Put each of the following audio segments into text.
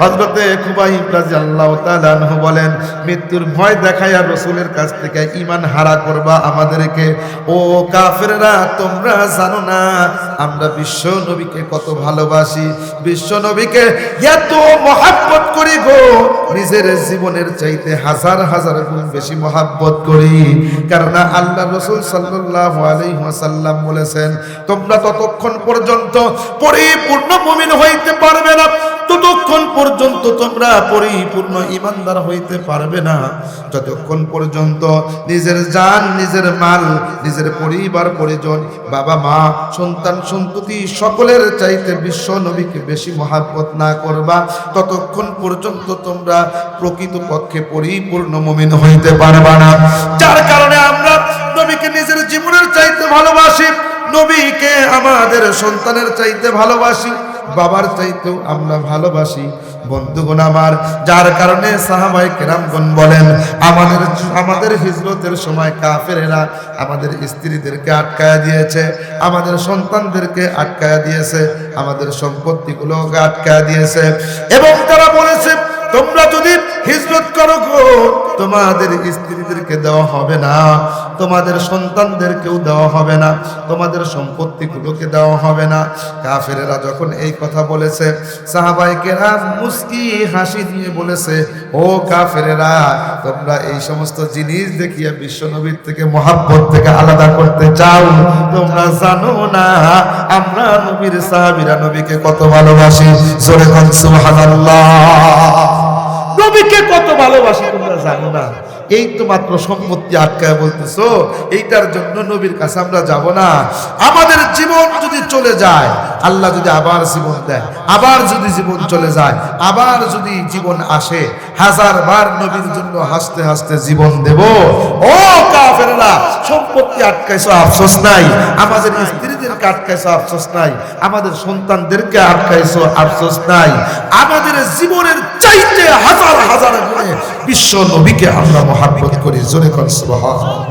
হযরতে খুবাইব রাদিয়াল্লাহু তাআলা আনহু বলেন, মৃত্যুর ভয় দেখাইয়া রাসূলের কাছ থেকে ঈমান হারা করবা আমাদেরকে। ও কাফেররা, তোমরা জানো না আমরা বিশ্ব নবীকে কত ভালোবাসি, বিশ্ব নবীকে এত মহব্বত করি গো, নিজের জীবনের চাইতে হাজার হাজার গুণ বেশি মহব্বত করি। কারণ আল্লাহ রাসূল সাল্লাল্লাহু আলাইহি ওয়াসাল্লাম বলেছেন, তোমরা ততক্ষণ পর্যন্ত পরিপূর্ণ মুমিন হইতে পারবে না, ততক্ষণ পর্যন্ত তোমরা পরিপূর্ণ ঈমানদার হইতে পারবে না, যতক্ষণ পর্যন্ত নিজের জান, নিজের মাল, নিজের পরিবার পরিজন, বাবা মা, সন্তান সন্ততি সকলের চাইতে বিশ্ব নবীকে বেশি মহব্বত না করবা, ততক্ষণ পর্যন্ত তোমরা প্রকৃতপক্ষে পরিপূর্ণ মুমিন হইতে পারবা না। যার কারণে আমরা নবীকে নিজের জীবনের চাইতে ভালোবাসি, নবীকে আমাদের সন্তানের চাইতে ভালোবাসি, বাবার চাইতেও আমরা ভালোবাসি। বন্ধুগণ আমার, যার কারণে সাহাবায়ে কেরামগণ বলেন, আমাদের হিজরতের সময় কাফেরেরা আমাদের স্ত্রীদেরকে আটকায়া দিয়েছে, আমাদের সন্তানদেরকে আটকায়া দিয়েছে, আমাদের সম্পত্তিগুলোকে আটকায়া দিয়েছে, এবং তারা বলেছে তোমরা যদি হিজরত করো গো, তোমাদের স্ত্রীদেরকে দেওয়া হবে না, তোমাদের সন্তানদেরকেও দেওয়া হবে না, তোমাদের সম্পত্তিগুলোকে দেওয়া হবে না। কাফেরেরা যখন এই কথা বলেছে, সাহাবায়ে কেরাম মুস্কি হাসি দিয়ে বলেছে, ও কাফেরেরা, তোমরা এই সমস্ত জিনিস দেখিয়ে বিশ্বনবীর থেকে মহব্বত থেকে আলাদা করতে চাও, তোমরা জানো না আমরা নবীর সাহাবীরা নবীকে কত ভালোবাসি। জোরে বল সুবহানাল্লাহ। নবীকে কত ভালোবাসি তোমরা জানো না। এই তো মাত্র সম্পত্তি আটকায় বলতেছো, এইটার জন্য নবীর কাছে আমরা যাব না। আমাদের জীবন যদি চলে যায়, আল্লাহ যদি আবার জীবন দেয়, আবার যদি জীবন চলে যায়, আবার যদি জীবন আসে, হাজার বার নবীর জন্য হাসতে হাসতে জীবন দেব। ও কাফেররা, সম্পত্তি আটকাইছো আফসোস নাই, আমাদের স্ত্রীদেরকে আটকাইছো আফসোস নাই, আমাদের সন্তানদেরকে আটকাইছো আফসোস নাই, আমাদের জীবনের চাইতে হাজার হাজার গুণে বিশ্ব নবীকে আমরা মহব্বত করি। জোরে কোন সুবহানাল্লাহ।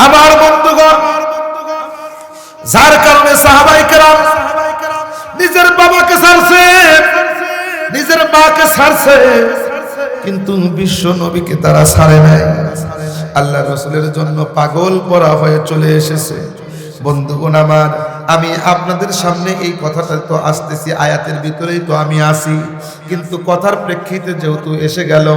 আমার বন্ধুগণ, যার কারণে সাহাবায়ে কেরাম নিজের বাবাকে ছাড়ছে, নিজের মাকে ছাড়ছে, কিন্তু বিশ্ব নবীকে তারা ছাড়ে নাই। আল্লাহ রাসূলের জন্য পাগল করা হয়ে চলে এসেছে। বন্ধুগণ আমার, আমি আপনাদের সামনে এই কথাটা তো আসতেছি, আয়াতের ভিতরেই তো আমি আসি, কিন্তু কথার প্রেক্ষিতে যেহেতু এসে গেল,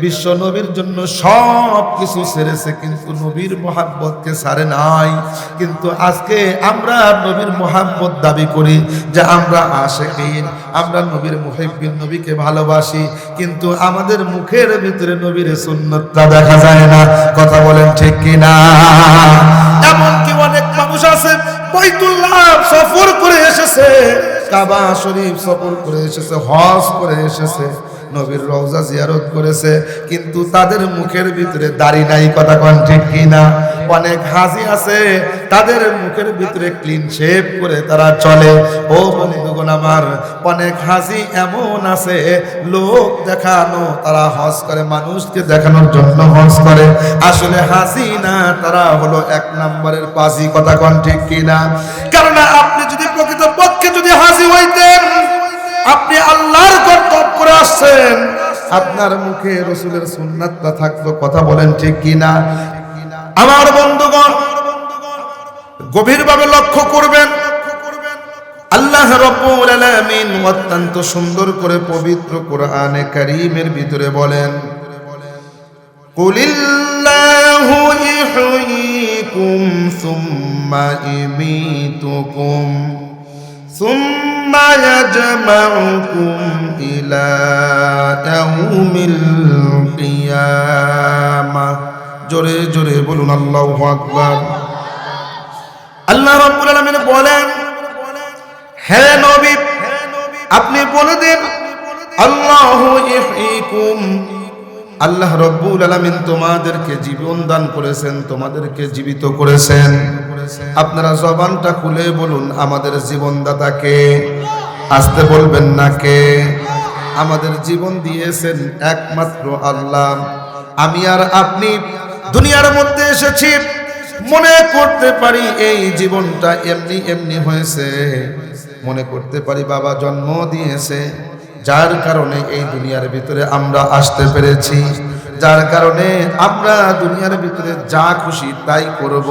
বিশ্ব নবীর জন্য সব কিছু ছেড়েছে, কিন্তু নবীর মহব্বতকে ছাড়ে নাই। কিন্তু আজকে আমরা নবীর মহব্বত দাবি করি যে আমরা আশিকিন, আমরা নবীর মুহিব্বিন, নবীকে ভালোবাসি, কিন্তু আমাদের মুখের ভিতরে নবীর সুন্নতটা দেখা যায় না। কথা বলেন ঠিক কিনা? এমনকি অনেক মানুষ আছে বাইতুল্লাহ সফর করে এসেছে, কাবা শরীফ সফর করে এসেছে, হজ করে এসেছে, নবীর রওজা জিয়ারত করেছে, কিন্তু তাদের মুখের ভিতরে দাড়ি নাই। কথা কোন ঠিক কিনা? অনেক হাজি আছে, তাদের মুখের ভিতরে ক্লিন শেভ করে তারা চলে। ও বন্ধুগণ আমার, অনেক হাজি এমন আছে লোক দেখানো, তারা হজ করে, মানুষকে দেখানোর জন্য হজ করে, আসলে হাজি না, তারা হলো এক নম্বরের পাজি। কথা কোন ঠিক কিনা? কারণ আপনি যদি প্রকৃতপক্ষে যদি হাজি হইতেন, আপনি আল্লাহর কর্তব্য করে আসছেন, আপনার মুখে রাসূলের সুন্নাতটা থাকতো। কথা বলেন ঠিক কিনা? আমার বন্ধুগণ, গভীরভাবে লক্ষ্য করবেন, আল্লাহ রাব্বুল আলামিন অত্যন্ত সুন্দর করে পবিত্র কোরআনে কারীমের ভিতরে বলেন, কুলিল্লাহু ইহয়িকুম সুম্মা ইমীতুকুম সুম্মা ইয়াজমাউকুম ইলা ইয়াউমিল কিয়ামাহ। জোরে জোরে বলুন আল্লাহু আকবার। আল্লাহ রাব্বুল আলামিন বলেন, হে নবী, আপনি বলে দেন, আল্লাহু ইহয়িকুম, আল্লাহ রাব্বুল আলামিন তোমাদেরকে জীবন দান করেছেন, তোমাদেরকে জীবিত করেছেন। আপনারা জবানটা খুলে বলুন, আমাদের জীবনদাতা কে? আসতে বলবেন না কে? আমাদের জীবন দিয়েছেন একমাত্র আল্লাহ। আমি আর আপনি দুনিয়ার মধ্যে এসেছি, মনে করতে পারি এই জীবনটা এমনি এমনি হয়েছে, মনে করতে পারি বাবা জন্ম দিয়েছে, যার কারণে এই দুনিয়ার ভিতরে আমরা আসতে পেরেছি, যার কারণে আমরা দুনিয়ার ভিতরে যা খুশি তাই করব।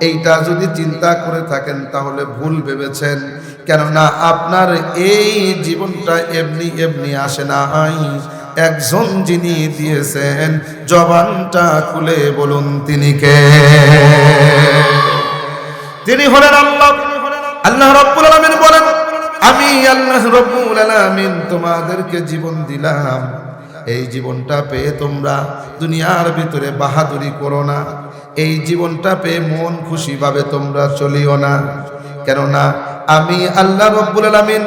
এইটা যদি চিন্তা করে থাকেন তাহলে ভুল ভেবেছেন, কেননা আপনার এই জীবনটা এমনি এমনি আসে না। একজন যিনি দিয়েছেন, জবানটা খুলে বলুন তিনি কে? তিনি হলেন আল্লাহ। আল্লাহ রাব্বুল আলামিন বলেন, আমি আল্লাহ রাব্বুল আলামিন তোমাদেরকে জীবন দিলাম। এই জীবনটা পেয়ে তোমরা দুনিয়ার ভিতরে বাহাদুরি করো না, এই জীবনটা পেয়ে মন খুশি ভাবে তোমরা চলিও না, কেননা আমি আল্লাহ রাব্বুল আলামিন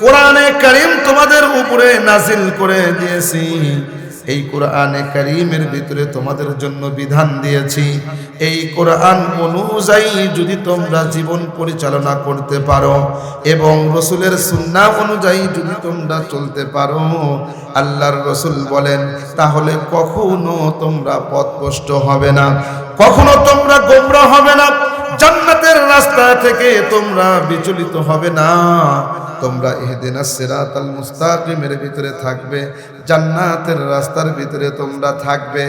কোরআনে কারীম তোমাদের উপরে নাজিল করে দিয়েছি। এই কোরআনে কারীমের ভিতরে তোমাদের জন্য বিধান দিয়েছি। এই কোরআন অনুযায়ী যদি তোমরা জীবন পরিচালনা করতে পারো এবং রাসূলের সুন্নাহ অনুযায়ী যদি তোমরা চলতে পারো, আল্লাহর রাসূল বলেন, তাহলে কখনো তোমরা পথভ্রষ্ট হবে না, কখনো তোমরা গোমরাহ হবে না, জান্নাতের রাস্তা থেকে তোমরা বিচলিত হবে না। তোমরা ইহদিনাস সিরাতাল মুস্তাকিমের ভিতরে থাকবে, জান্নাতের রাস্তার ভিতরে তোমরা থাকবে।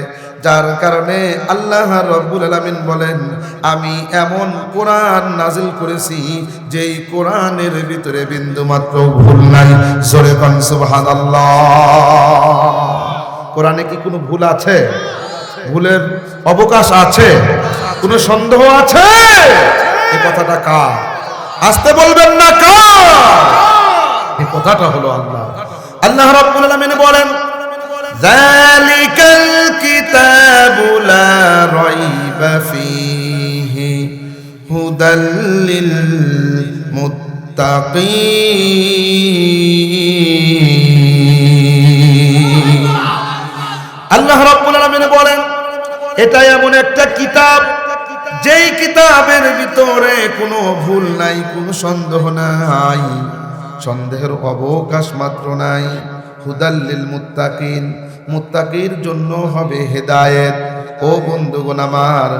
যার কারণে আল্লাহ রাব্বুল আলামিন বলেন, আমি এমন কোরআন নাজিল করেছি যেই কোরআনের ভিতরে বিন্দুমাত্র ভুল নাই। জোরে কোন সুবহানাল্লাহ। কোরআনে কি কোনো ভুল আছে? ভুলের অবকাশ আছে? কোনো সন্দেহ আছে? এই কথাটা কার? আসতে বলবেন না কার? এই কথাটা হলো আল্লাহ। আল্লাহ রাব্বুল আলামিন বলেন, যালিকাল কিতাবু লা রাইবা ফীহি হুদাল লিল মুত্তাকিন। আল্লাহ রাব্বুল আলামিন বলেন, এটা এমন একটা কিতাব যেই কিতাবের ভিতরে কোনো ভুল নাই, কোনো সন্দেহ নাই, সন্দেহের অবকাশ মাত্র নাই। হুদাল লিল মুত্তাকিন, মুত্তাকির জন্য হবে হেদায়েত। ও বন্ধুগণ আমার,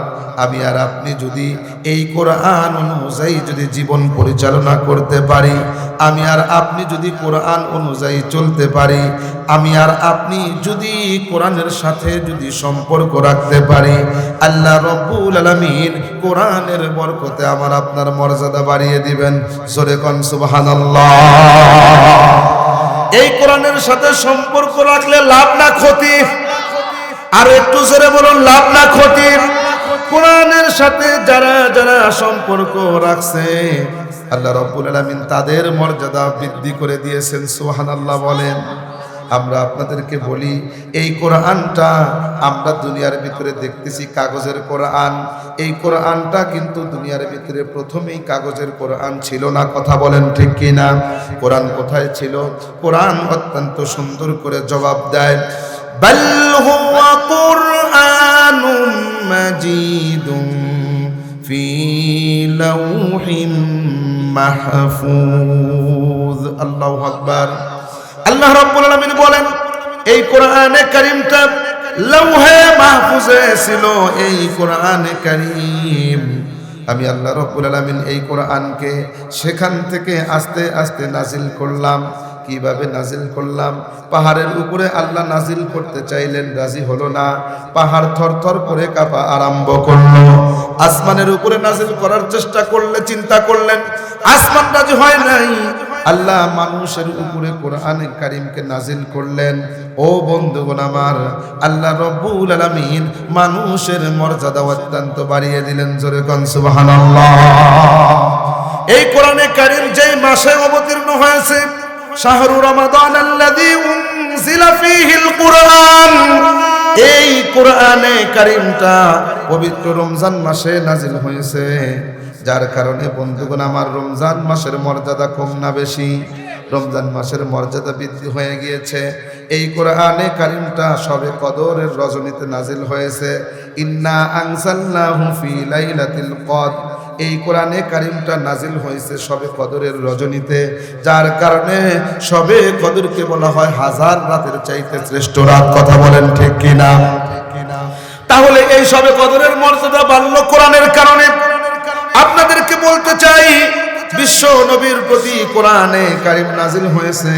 আমি আর আপনি যদি এই কোরআন অনুযায়ী যদি জীবন পরিচালনা করতে পারি, আমি আর আপনি যদি কোরআন অনুযায়ী চলতে পারি, আমি আর আপনি যদি কোরআনের সাথে যদি সম্পর্ক রাখতে পারি, আল্লাহ রাব্বুল আলামিন কোরআনের বরকতে আমার আপনার মর্যাদা বাড়িয়ে দিবেন। জোরে কোন সুবহানাল্লাহ। এই কোরআনের সাথে সম্পর্ক রাখলে লাভ না ক্ষতি? আর একটু জোরে বলুন, লাভ না ক্ষতি? কোরআনের সাথে যারা যারা সম্পর্ক রাখছে, আল্লাহ রাব্বুল আলামিন তাদের মর্যাদা বৃদ্ধি করে দিয়েছেন। সুবহানাল্লাহ বলেন। আমরা আপনাদেরকে বলি, এই কোরআনটা আমরা দুনিয়ার ভিতরে দেখতেছি কাগজের কোরআন। এই কোরআনটা কিন্তু দুনিয়ার ভিতরে প্রথমেই কাগজের কোরআন ছিল না। কথা বলেন ঠিক কি না? কোরআন কোথায় ছিল? কোরআন অত্যন্ত সুন্দর করে জবাব দেয়, বাল হুয়া কুরআনুম মাজিদুম ফি লাউহিম মাহফুজ। আল্লাহু আকবার। আল্লাহ রাব্বুল আলামিন বলেন, এই কোরআনে কারীমটা লাউহে মাহফুজে ছিল। এই কোরআনে কারীম আমি আল্লাহ রাব্বুল আলামিন এই কোরআনকে সেখান থেকে আস্তে আস্তে নাজিল করলাম। কিভাবে নাজিল করলাম? পাহাড়ের উপরে আল্লাহ নাজিল করতে চাইলেন, রাজি হলো না। পাহাড় থরথর করে কাঁপা আরম্ভ করলো। আসমানের উপরে নাজিল করার চেষ্টা করলে, চিন্তা করলেন, আসমান রাজি হয় নাই। আল্লাহ মানুষের উপরে কোরআনে কারীমকে নাজিল করলেন। ও বন্ধুগণ আমার, আল্লাহ রাব্বুল আলামিন মানুষের মর্যাদা অত্যন্ত বাড়িয়ে দিলেন। জোরে কোন সুবহানাল্লাহ। এই কোরআনে কারীম যেই মাসে অবতীর্ণ হয়েছে, শাহরু রমাদান আল্লাযী উনজিলা ফীহিল কুরআন, এই কোরআনে কারীমটা পবিত্র রমজান মাসে নাজিল হয়েছে। যার কারণে বন্ধুগণ আমার, রমজান মাসের মর্যাদা কম না বেশি? রমজান মাসের মর্যাদা বৃদ্ধি হয়ে গিয়েছে। এই কোরআনে কারীমটা শবে কদরের রজনীতে নাজিল হয়েছে। ইন্না আনজালনাহু ফি লাইলাতিল কদর, এই কোরআনে কারীমটা নাজিল হয়েছে শবে কদরের রজনীতে। যার কারণে শবে কদরকে বলা হয় হাজার রাতের চাইতে শ্রেষ্ঠ রাত। কথা বলেন ঠিক কিনা? তাহলে এই শবে কদরের মর্যাদা বাড়লো কোরআনের কারণে। আপনাদেরকে বলতে চাই, বিশ্ব নবীর প্রতি কোরআনে কারীম নাজিল হয়েছে।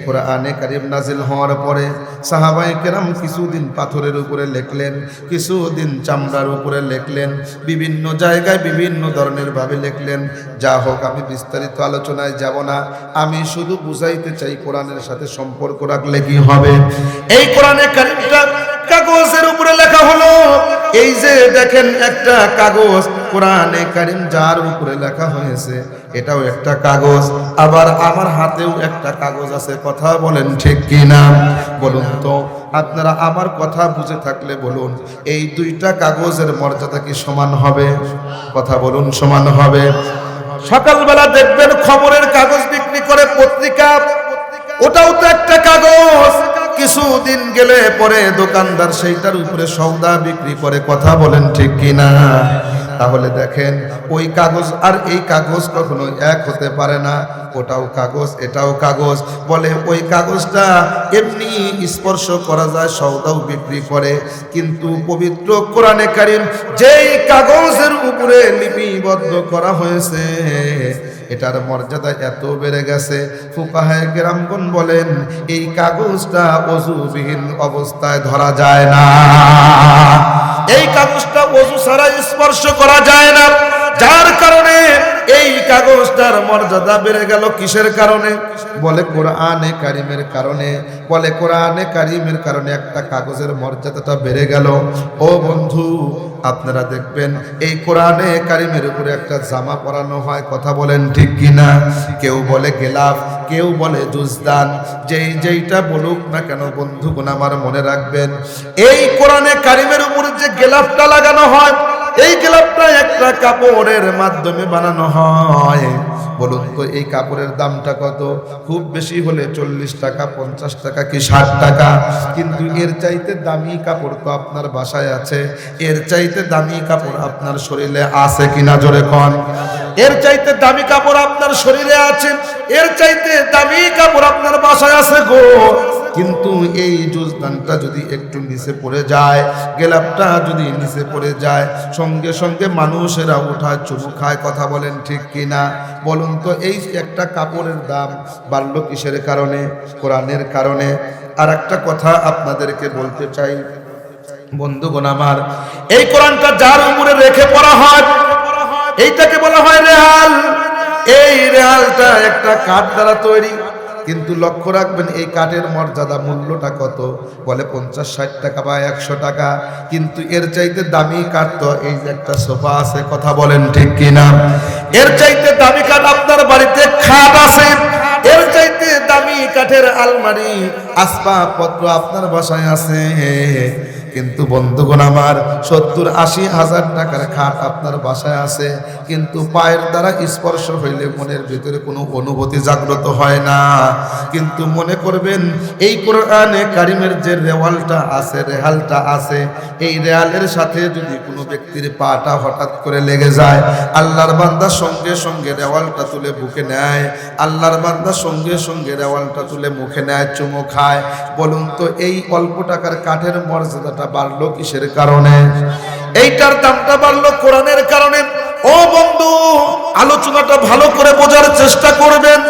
কোরআনে কারীম নাজিল হওয়ার পরে সাহাবায়ে কেরাম কিছুদিন পাথরের উপরে লিখলেন, কিছুদিন চামড়ার উপরে লিখলেন, বিভিন্ন জায়গায় বিভিন্ন ধরনের ভাবে লিখলেন। যা হোক, আমি বিস্তারিত আলোচনায় যাব না, আমি শুধু বুঝাইতে চাই কোরআনের সাথে সম্পর্ক রাখলে কি হবে। এই কোরআনে কারীমটা কাগজের উপরে লেখা হলো। এই যে দেখেন একটা কাগজ, কোরআনে কারীম যার উপরে লেখা হয়েছে এটাও একটা কাগজ, আবার আমার হাতেও একটা কাগজ আছে। কথা বলেন ঠিক কি না? বলুন তো আপনারা, আমার কথা বুঝে থাকলে বলুন, এই দুইটা কাগজের মর্যাদা কি সমান হবে? কথা বলুন, সমান হবে? সকালবেলা দেখবেন খবরের কাগজ বিক্রি করে, পত্রিকা, ওটাও তো একটা কাগজ। কিছুদিন গেলে পরে দোকানদার সেইটার উপরে সওদা বিক্রি করে। কথা বলেন ঠিক কিনা? তাহলে দেখেন ওই কাগজ আর এই কাগজ কখনো এক হতে পারে না। ওটাও কাগজ, এটাও কাগজ। বলে ওই কাগজটা এমনি স্পর্শ করা যায়, সওদাও বিক্রি করে। কিন্তু পবিত্র কোরআনে কারীম যেই কাগজের উপরে লিপিবদ্ধ করা হয়েছে, এটার মর্যাদা এত বেড়ে গেছে, ফুকাহায়ে কেরামগণ বলেন এই কাগজটা ওযুবিহীন অবস্থায় ধরা যায় না। এই কাগজটা ওযু ছাড়া স্পর্শ করা যায় না। যার কারণে এই কাগজটার মর্যাদা বেড়ে গেল। কিসের কারণে? বলে কোরআনে কারীমের কারণে। বলে কোরআনে কারীমের কারণে একটা কাগজের মর্যাদাটা বেড়ে গেল। ও বন্ধু, আপনারা দেখবেন এই কোরআনে কারীমের উপরে একটা জামা পরানো হয়। কথা বলেন ঠিক কিনা? কেউ বলে গেলাফ, কেউ বলে জুজদান, যেইটা বলুক না কেন বন্ধুগণ আমার মনে রাখবেন, এই কোরআনে কারীমের উপরে যে গেলাফটা লাগানো হয়, এই গেলাফটা একটা কাপড়ের মাধ্যমে বানানো হয়। বলুন তো এই কাপড়ের দামটা কত? খুব বেশি হলে 40 টাকা, 50 টাকা কি 60 টাকা। কিন্তু এর চাইতে দামি কাপড় তো আপনার বাসায় আছে, এর চাইতে দামি কাপড় আপনার শরীরে আছে কিনা জোরে কোন? এর চাইতে দামি কাপড় আপনার শরীরে আছে, এর চাইতে দামি কাপড় আপনার বাসায় আছে গো। কিন্তু এই জুজদানটা যদি একটু নিচে পড়ে যায়, গেলাপটা যদি নিচে পড়ে যায়, সঙ্গে সঙ্গে মানুষেরা উঠায় চুমু খায়। কথা বলেন ঠিক কিনা? বলুন তো এই একটা কাপড়ের দাম বাড়লো কিসের কারণে? কোরআনের কারণে। আর একটা কথা আপনাদেরকে বলতে চাই বন্ধুগণ আমার, এই কোরআনটা যার উপরে রেখে পড়া হয় এইটাকে বলা হয় রেহাল। এই রেহালটা একটা কাঠ দ্বারা তৈরি, কিন্তু লক্ষ্য রাখবেন এই কাঠের মর্যাদা মূল্যটা কত? বলে 50-60 টাকা বা 100 টাকা। কিন্তু এর চাইতে দামি কাঠ তো এই যে একটা সোফা আছে। কথা বলেন ঠিক কিনা? এর চাইতে দামি কাঠ আপনার বাড়িতে খাট আছে, এর চাইতে দামি কাঠের আলমারি, আসবাবপত্র আপনার বাসায় আছে। কিন্তু বন্ধুগণ আমার 70-80 হাজার টাকার খাট আপনার বাসায় আছে, কিন্তু পায়ের দ্বারা স্পর্শ হইলে মনের ভিতরে কোনো অনুভূতি জাগ্রত হয় না। কিন্তু মনে করবেন এই কোরআনে কারীমের যে রেওয়ালটা আছে, রেহালটা আছে, এই রেহালের সাথে যদি কোনো ব্যক্তির পাটা হঠাৎ করে লেগে যায়, আল্লাহর বান্দা সঙ্গে সঙ্গে রেওয়ালটা তুলে বুকে নেয়, আল্লাহর বান্দা সঙ্গে সঙ্গে রেওয়ালটা তুলে মুখে নেয়, চুমু খায়। বলুন তো এই অল্প টাকার কাঠের মর্যাদাটা বাড়লো কিসের কারণে? এইটার দামটা বাড়লো কোরআনের কারণে। ও বন্ধু, আলোচনাটা ভালো করে বোঝার চেষ্টা করবেন।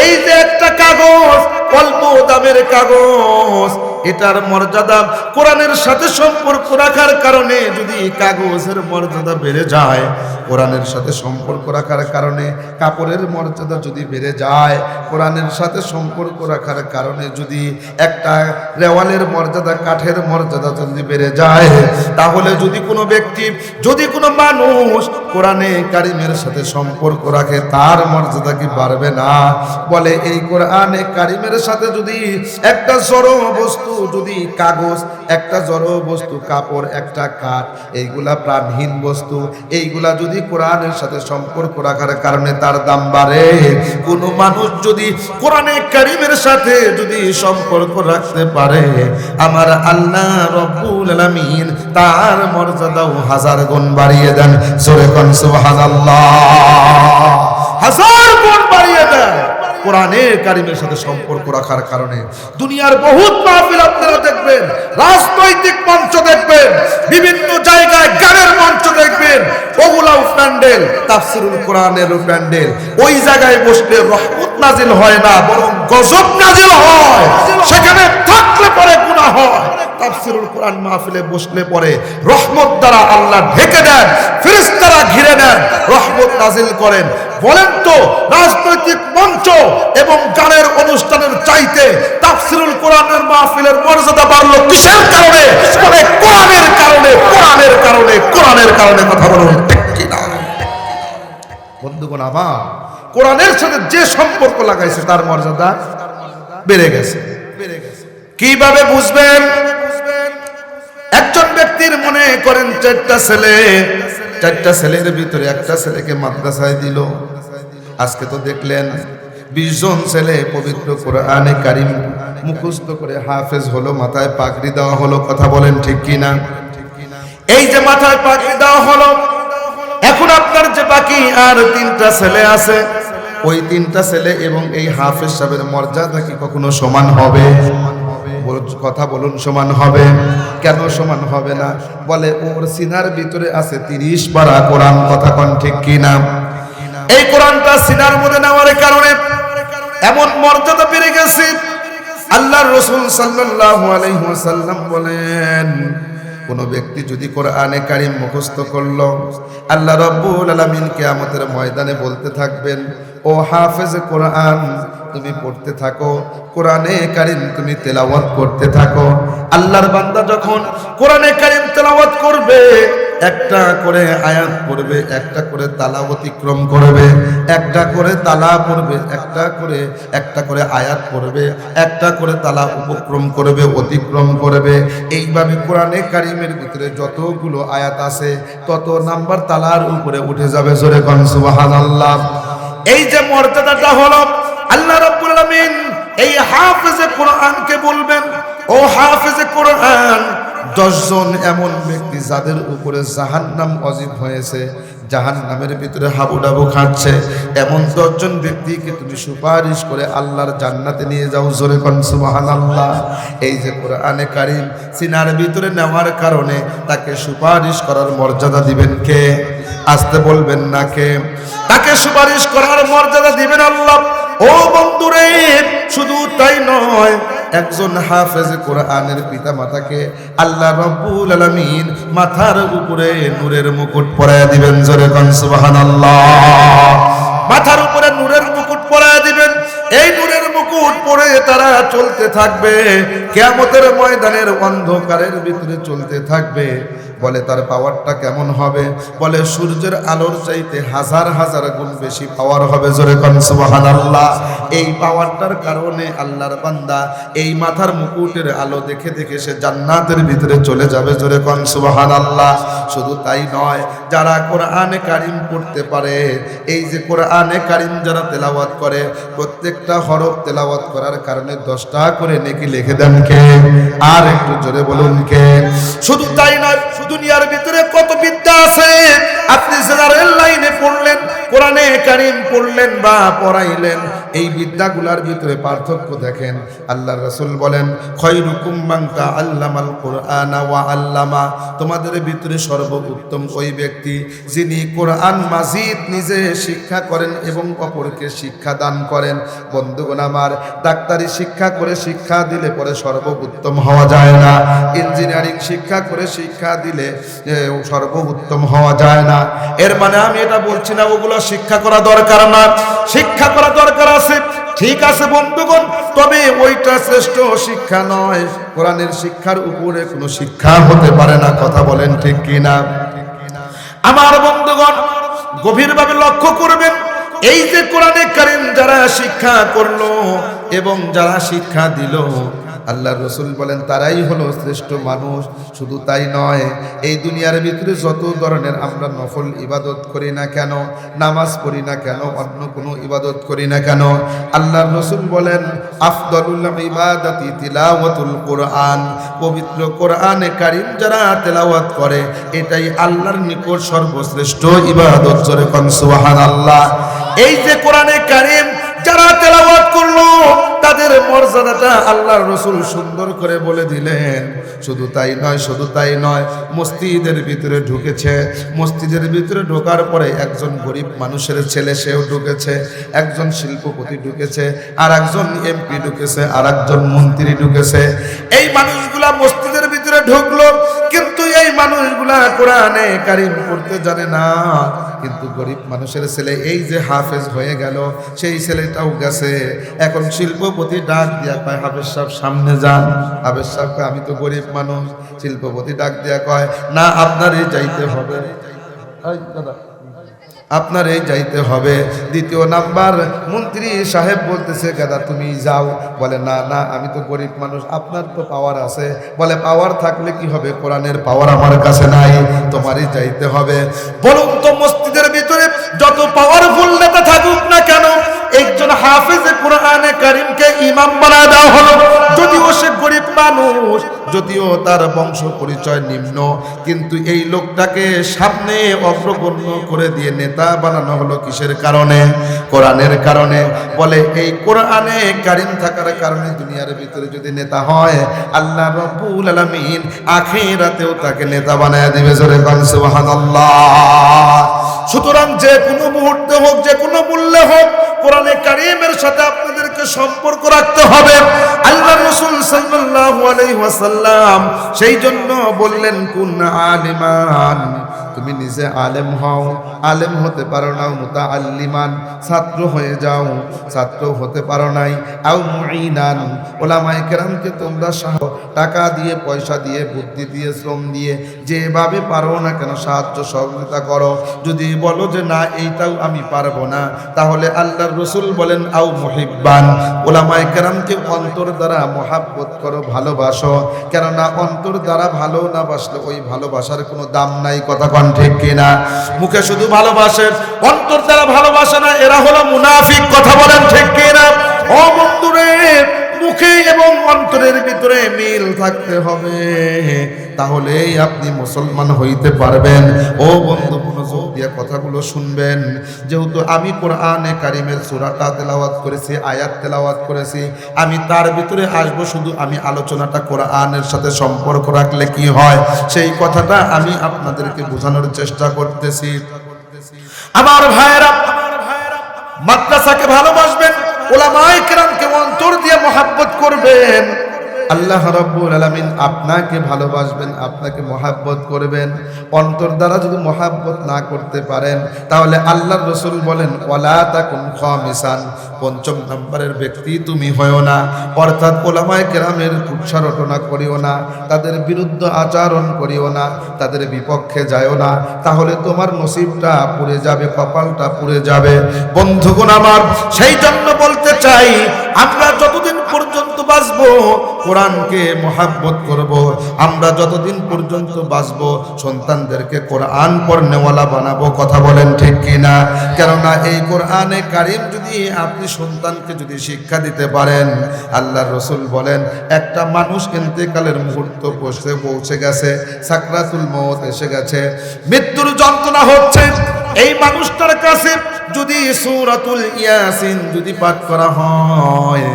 এই যে একটা কাগজ, অল্প দামের কাগজ, এটার মর্যাদা কোরআনের সাথে সম্পর্ক রাখার কারণে যদি কাগজের মর্যাদা বেড়ে যায়, কোরআনের সাথে সম্পর্ক রাখার কারণে কাপড়ের মর্যাদা যদি বেড়ে যায়, কোরআনের সাথে সম্পর্ক রাখার কারণে যদি একটা রেওয়ালের মর্যাদা, কাঠের মর্যাদা যদি বেড়ে যায়, তাহলে যদি কোনো ব্যক্তি, যদি কোনো মানুষ কোরআনে কারীমের সাথে সম্পর্ক রাখে, তার মর্যাদা কি বাড়বে না? বলে এই কোরআনে কারীমের সাথে যদি একটা জড় বস্তু, যদি কাগজ, একটা জড় বস্তু কাপড়, একটা কাঠ, এইগুলা প্রাণহীন বস্তু, এইগুলা যদি কোরআনের সাথে সম্পর্ক রাখার কারণে তার দাম বাড়ে, কোনো মানুষ যদি কোরআনে কারীমের সাথে যদি সম্পর্ক রাখতে পারে, আমার আল্লাহ রব্বুল আলামিন তার মর্যাদাও 1000 গুণ বাড়িয়ে দেন। জোরে কোন সুবহানাল্লাহ। 1000 গুণ বাড়িয়ে দেন। কোরআনের কারিমের সাথে সম্পর্ক রাখার কারণে। দুনিয়ার বহুত মাহফিল আপনারা দেখবেন, রাজনৈতিক মঞ্চ দেখবেন, বিভিন্ন জায়গায় গানের মঞ্চ দেখবেন, ওগুলাও প্যান্ডেল, তাফসিরুল কোরআনের প্যান্ডেল। ওই জায়গায় বসলে রহমত নাজিল হয় না, বরং গজব নাজিল হয়। সেখানে থাকলে পরে গুনাহ হয়। তাফসিরুল কোরআন মাহফিলে বসলে পরে রহমত দ্বারা আল্লাহ ঢেকে দেন, ফেরেশতারা ঘিরে নেন, রহমত নাজিল করেন। বলেন তো, রাজনৈতিক মঞ্চ এবং গানের অনুষ্ঠানের চাইতে তাফসিরুল কোরআনের মাহফিলের মর্যাদা বাড়লো কিসের কারণে? বলে কোরআনের কারণে, কোরআনের কারণে, কোরআনের কারণে। কথা বলুন ঠিক কি না? বন্ধুগণ আমার, কোরআনের সাথে যে সম্পর্ক লাগাইছে তার মর্যাদা বেড়ে গেছে। কিভাবে বুঝবেন? একজন ব্যক্তির মনে করেন চারটা ছেলে, চারটা ছেলের ভিতরে একটা ছেলেকে মাদ্রাসায় দিল। আজকে তো দেখলেন 20 জন ছেলে পবিত্র কোরআনে কারিম মুখস্থ করে হাফেজ হলো, মাথায় পাগড়ি দেওয়া হলো। কথা বলেন ঠিক কি না? এই যে মাথায় পাগড়ি দেওয়া হলো, এখন আপনার যে বাকি আর 3টা ছেলে আছে, ওই 3টা ছেলে এবং এই হাফেজ সাহেবের মর্যাদা কি কখনো সমান হবে? কথা বলুন, সমান হবে? কেন সমান হবে না? বলে ওর সিনার ভিতরে আছে 30 পারা কোরআন। কথা কোন ঠিক কি না? এই কোরআনটা সিনার মধ্যে নেওয়ার কারণে এমন মর্যাদা বেড়ে গেছে। আল্লাহর রাসূল সাল্লাল্লাহু আলাইহি ওয়াসাল্লাম বলেন, কোন ব্যক্তি যদি কোরআনে কারিম মুখস্থ করলো, আল্লাহ রাব্বুল আলামিন কিয়ামতের ময়দানে বলতে থাকবেন, ও হাফেজে কোরআন, তুমি পড়তে থাকো, কোরআনে কারিম তুমি তেলাওয়াত করতে থাকো। আল্লাহর বান্দা যখন কোরআনে কারিম তেলাওয়াত করবে, একটা করে আয়াত পড়বে, একটা করে তালা অতিক্রম করবে, একটা করে তালা পড়বে, একটা করে আয়াত পড়বে, একটা করে তালা উপক্রম করবে, অতিক্রম করবে। এইভাবে কোরআনে কারিমের ভিতরে যতগুলো আয়াত আছে তত নাম্বার তালার উপরে উঠে যাবে। জোরে কোন সুবহানাল্লাহ। এই যে মর্যাদাটা হলো, আল্লাহ রাব্বুল আলামিন এই হাফেজে কোরআনকে বলবেন, ও হাফেজে কোরআন, 10 জন এমন ব্যক্তি যাদের উপরে জাহান্নাম ওয়াজিব হয়েছে, জাহান্নামের ভিতরে হাবুডাবু খাচ্ছে, এমন 10 জন ব্যক্তিকে তুমি সুপারিশ করে আল্লাহর জান্নাতে নিয়ে যাও। জোরে কোন সুবহানাল্লাহ। এই যে কোরআনে কারীম সিনার ভিতরে নেওয়ার কারণে তাকে সুপারিশ করার মর্যাদা দিবেন কে? আসতে বলবেন না কে? তাকে সুপারিশ করার মর্যাদা দিবেন আল্লাহ। ও বন্ধুরে, শুধু তাই নয়, একজন হাফেজ কোরআনের পিতা মাতাকে আল্লাহ রাব্বুল আলামিন মাথার উপরে নূরের মুকুট পরায়া দিবেন। জোরে কোন সুবহানাল্লাহ। মাথার উপরে নূরের মুকুট পরায়া দিবেন। এই নূরের মুকুট পরে তারা চলতে থাকবে, কিয়ামতের ময়দানের অন্ধকারের ভিতরে চলতে থাকবে। বলে তার পাওয়ারটা কেমন হবে? বলে সূর্যের আলোর চাইতে হাজার হাজার গুণ বেশি পাওয়ার হবে। জোরে কোন সুবহানাল্লাহ। এই পাওয়ারটার কারণে আল্লাহর বান্দা এই মাথার মুকুটের আলো দেখে দেখে সে জান্নাতের ভিতরে চলে যাবে। জোরে কোন সুবহানাল্লাহ। শুধু তাই নয়, যারা কোরআনে কারিম পড়তে পারে, এই যে কোরআনে কারিম যারা তেলাওয়াত করে, প্রত্যেকটা হরফ তেলাওয়াত করার কারণে 10টা করে নেকি লিখে দেন কে? আর একটু জোরে বলুন কে? শুধু তাই নয়, দুনিয়ার ভিতরে কত বিদ্যা আছে। আপনি যারা রেল লাইনে পড়লেন, কোরআনে কারিম পড়লেন বা পড়াইলেন, এই বিদ্যাগুলোর ভিতরে পার্থক্য দেখেন। আল্লাহর রাসূল বলেন, খায়রুকুম মান তাআল্লামাল কুরআনা ওয়া আল্লামা, তোমাদের ভিতরে সর্বোত্তম ওই ব্যক্তি যিনি কোরআন মাজিদ নিজে শিক্ষা করেন এবং অপরকে শিক্ষা দান করেন। বন্ধুগণ আমার, ডাক্তারি শিক্ষা করে শিক্ষা দিলে পরে সর্বোত্তম হওয়া যায় না। ইঞ্জিনিয়ারিং শিক্ষা করে শিক্ষা দিলে সর্বোত্তম হওয়া যায় না। এর মানে আমি এটা বলছি না ওগুলো শিক্ষা করা দরকার না, শিক্ষা করা দরকার আছে, ঠিক আছে বন্ধুগণ, তবে ওইটা শ্রেষ্ঠ শিক্ষা নয়। কোরআনের শিক্ষার উপরে কোনো শিক্ষা হতে পারে না। কথা বলেন ঠিক কিনা? আমার বন্ধুগণ, গভীরভাবে লক্ষ্য করবেন, এই যে কোরআনে কারীম যারা শিক্ষা করলো এবং যারা শিক্ষা দিল, আল্লাহর রাসূল বলেন তারাই হলো শ্রেষ্ঠ মানুষ। শুধু তাই নয়, এই দুনিয়ার ভিতরে যত ধরনের আমরা নফল ইবাদত করি না কেন, নামাজ পড়ি না কেন, অন্য কোনো ইবাদত করি না কেন, আল্লাহর রাসূল বলেন আফদালুল ইবাদাতি তিলাওয়াতুল কোরআন, পবিত্র কোরআনে কারীম যারা তেলাওয়াত করে এটাই আল্লাহর নিকট সর্বশ্রেষ্ঠ ইবাদত। জোরে কোন সুবহানাল্লাহ। এই যে কোরআনে কারীম যারা তেলাওয়াত করলো, তাদের মর্যাদাটা আল্লাহর রাসূল সুন্দর করে বলে দিলেন। শুধু তাই নয়, মসজিদের ভিতরে ঢুকেছে। মসজিদের ভিতরে ঢোকার পরে একজন গরিব মানুষের ছেলে সেও ঢুকেছে, একজন শিল্পপতি ঢুকেছে, আর একজন এমপি ঢুকেছে, আর একজন মন্ত্রী ঢুকেছে। এই মানুষগুলা মসজিদের ভিতরে ঢুকলো, কিন্তু এই মানুষগুলা কোরআনে কারীম পড়তে জানে না। কিন্তু গরিব মানুষের ছেলে এই যে হাফেজ হয়ে গেল, সেই ছেলেটাও গেছে। এখন শিল্পপতি ডাক দিয়া কয়, হাফেজ সাহেব সামনে যান। হাফেজ সাহেব কয়, আমি তো গরিব মানুষ। শিল্পপতি ডাক দিয়া কয়, না, আপনারই যাইতে হবে। আপনার এই যাইতে হবে। দ্বিতীয় নাম্বার মন্ত্রী সাহেব বলতেছে, গাদা তুমি যাও। বলে, না না, আমি তো গরিব মানুষ, আপনার তো পাওয়ার আছে। বলে, পাওয়ার থাকলে কি হবে, কোরআনের পাওয়ার আমার কাছে নাই, তোমারই যাইতে হবে। বলুন তো, মসজিদের ভিতরে যত পাওয়ারফুল নেতা থাকুক না কেন, একজন হাফেজে কোরআনে কারীমকে ইমাম বানায় দেওয়া হলো। যদিও সে গরিব মানুষ, যদিও তার বংশ পরিচয় নিম্ন, কিন্তু এই লোকটাকে সামনে অগ্রগণ্য করে দিয়ে নেতা বানানো হলো কিসের কারণে? কোরআনের কারণে। বলে, এই কোরআনে কারীম থাকার কারণে দুনিয়ার ভিতরে যদি নেতা হয়, আল্লাহ রাব্বুল আলামিন আখিরাতেও তাকে নেতা বানায় দিবে। জোরে বলেন সুবহানাল্লাহ। সুতরাং যে কোনো মুহূর্তে হোক, যে কোনো মূল্যে হোক, কোরআনে কারীমের সাথে আপনাদেরকে সম্পর্ক রাখতে হবে। আল্লাহর রাসূল সাল্লাল্লাহু আলাইহি ওয়াসাল্লাম সেই জন্য বললেন, কুন আলিমান, তুমি নিজে আলেম হও। আলেম হতে পারো না, মুতাআল্লিমান, ছাত্র হয়ে যাও। ছাত্র হতে পারো নাই, আও মুঈনান, উলামায়ে কেরামকে তোমরা টাকা দিয়ে, পয়সা দিয়ে, বুদ্ধি দিয়ে, শ্রম দিয়ে, যেভাবে পারো না কেন সাহায্য সহযোগিতা করো। যদি বলো যে না, এইটাও আমি পারবো না, তাহলে আল্লাহর রাসূল বলেন, আও মুহিব্বান, উলামায়ে কেরামকে অন্তর দ্বারা মহাব্বত করো, ভালোবাসো। কেননা অন্তর দ্বারা ভালো না বাসলে ওই ভালোবাসার কোনো দাম নাই। কথা কন ঠিক কিনা? মুখে শুধু ভালোবাসে, অন্তর দ্বারা ভালোবাসে না, এরা হলো মুনাফিক। কথা বলেন ঠিক কিনা? ও বন্ধুরে, মুখে এবং অন্তরের ভিতরে মিল থাকতে হবে, তাহলেই আপনি মুসলমান হইতে পারবেন। ও বন্ধু, মনোযোগ দিয়ে কথাগুলো শুনবেন। যেহেতু আমি কোরআনে কারীমের সূরাটা তেলাওয়াত করেছি, আয়াত তেলাওয়াত করেছি, আমি তার ভিতরে আসবো। শুধু আমি আলোচনাটা কোরআনের সাথে সম্পর্ক রাখলে কি হয়, সেই কথাটা আমি আপনাদেরকে বোঝানোর চেষ্টা করতেছি। আমার ভাইয়েরা, মাদ্রাসাকে ভালোবাসবেন, উলামায়ে কেরামকে অন্তর দিয়ে মহব্বত করবেন। আল্লাহ রাব্বুল আলামিন আপনাকে ভালোবাসবেন, আপনাকে মহব্বত করবেন। অন্তর দ্বারা যদি মহব্বত না করতে পারেন, তাহলে আল্লাহর রাসূল বলেন, ওয়ালা তাকুন খামিসান, পঞ্চম নম্বরের ব্যক্তি তুমি হয়ো না। অর্থাৎ উলামায়ে কেরামের কুৎসা রটনা করিও না, তাদের বিরুদ্ধে আচরণ করিও না, তাদের বিপক্ষে যায়ও না, তাহলে তোমার নসিবটা পুড়ে যাবে, কপালটা পুড়ে যাবে। বন্ধুগণ আমার, সেই জন্য বলতে চাই, আমরা যতদিন পর্যন্ত বাঁচবো কোরআনকে মহব্বত করব। আমরা যতদিন পর্যন্ত বাঁচবো সন্তানদেরকে কোরআন পড়নেওয়ালা বানাবো। কথা বলেন ঠিক কিনা? কেননা এই কোরআনে কারীম যদি আপনি সন্তানকে যদি শিক্ষা দিতে পারেন, আল্লাহর রাসূল বলেন, একটা মানুষ ইন্তেকালের মুহূর্ত পৌঁছে গেছে, সাকরাতুল মউত এসে গেছে, মৃত্যুর যন্ত্রণা হচ্ছে, এই মানুষটার কাছে যদি সূরাতুল ইয়াসিন যদি পাঠ করা হয়,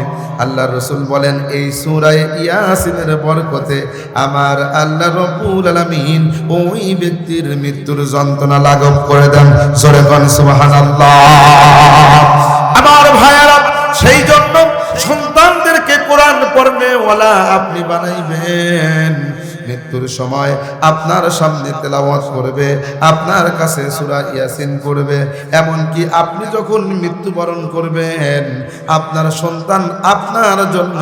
আল্লাহর রাসূল বলেন, এই সূরা ইয়াসিনের বরকতে আমার আল্লাহ রাব্বুল আলামিন ওই ব্যক্তির মৃত্যুর যন্ত্রণা লাঘব করে দেন। জোরে বলেন সুবহানাল্লাহ। আমার ভাইয়েরা, সেই জন্য সন্তানদেরকে কোরআন পড়নেওয়ালা আপনি বানাইবেন। মৃত্যুর সময় আপনার সামনে তেলাওয়াত করবে, আপনার কাছে সূরা ইয়াসিন পড়বে। এমনকি আপনি যখন মৃত্যুবরণ করবেন, আপনার সন্তান আপনার জন্য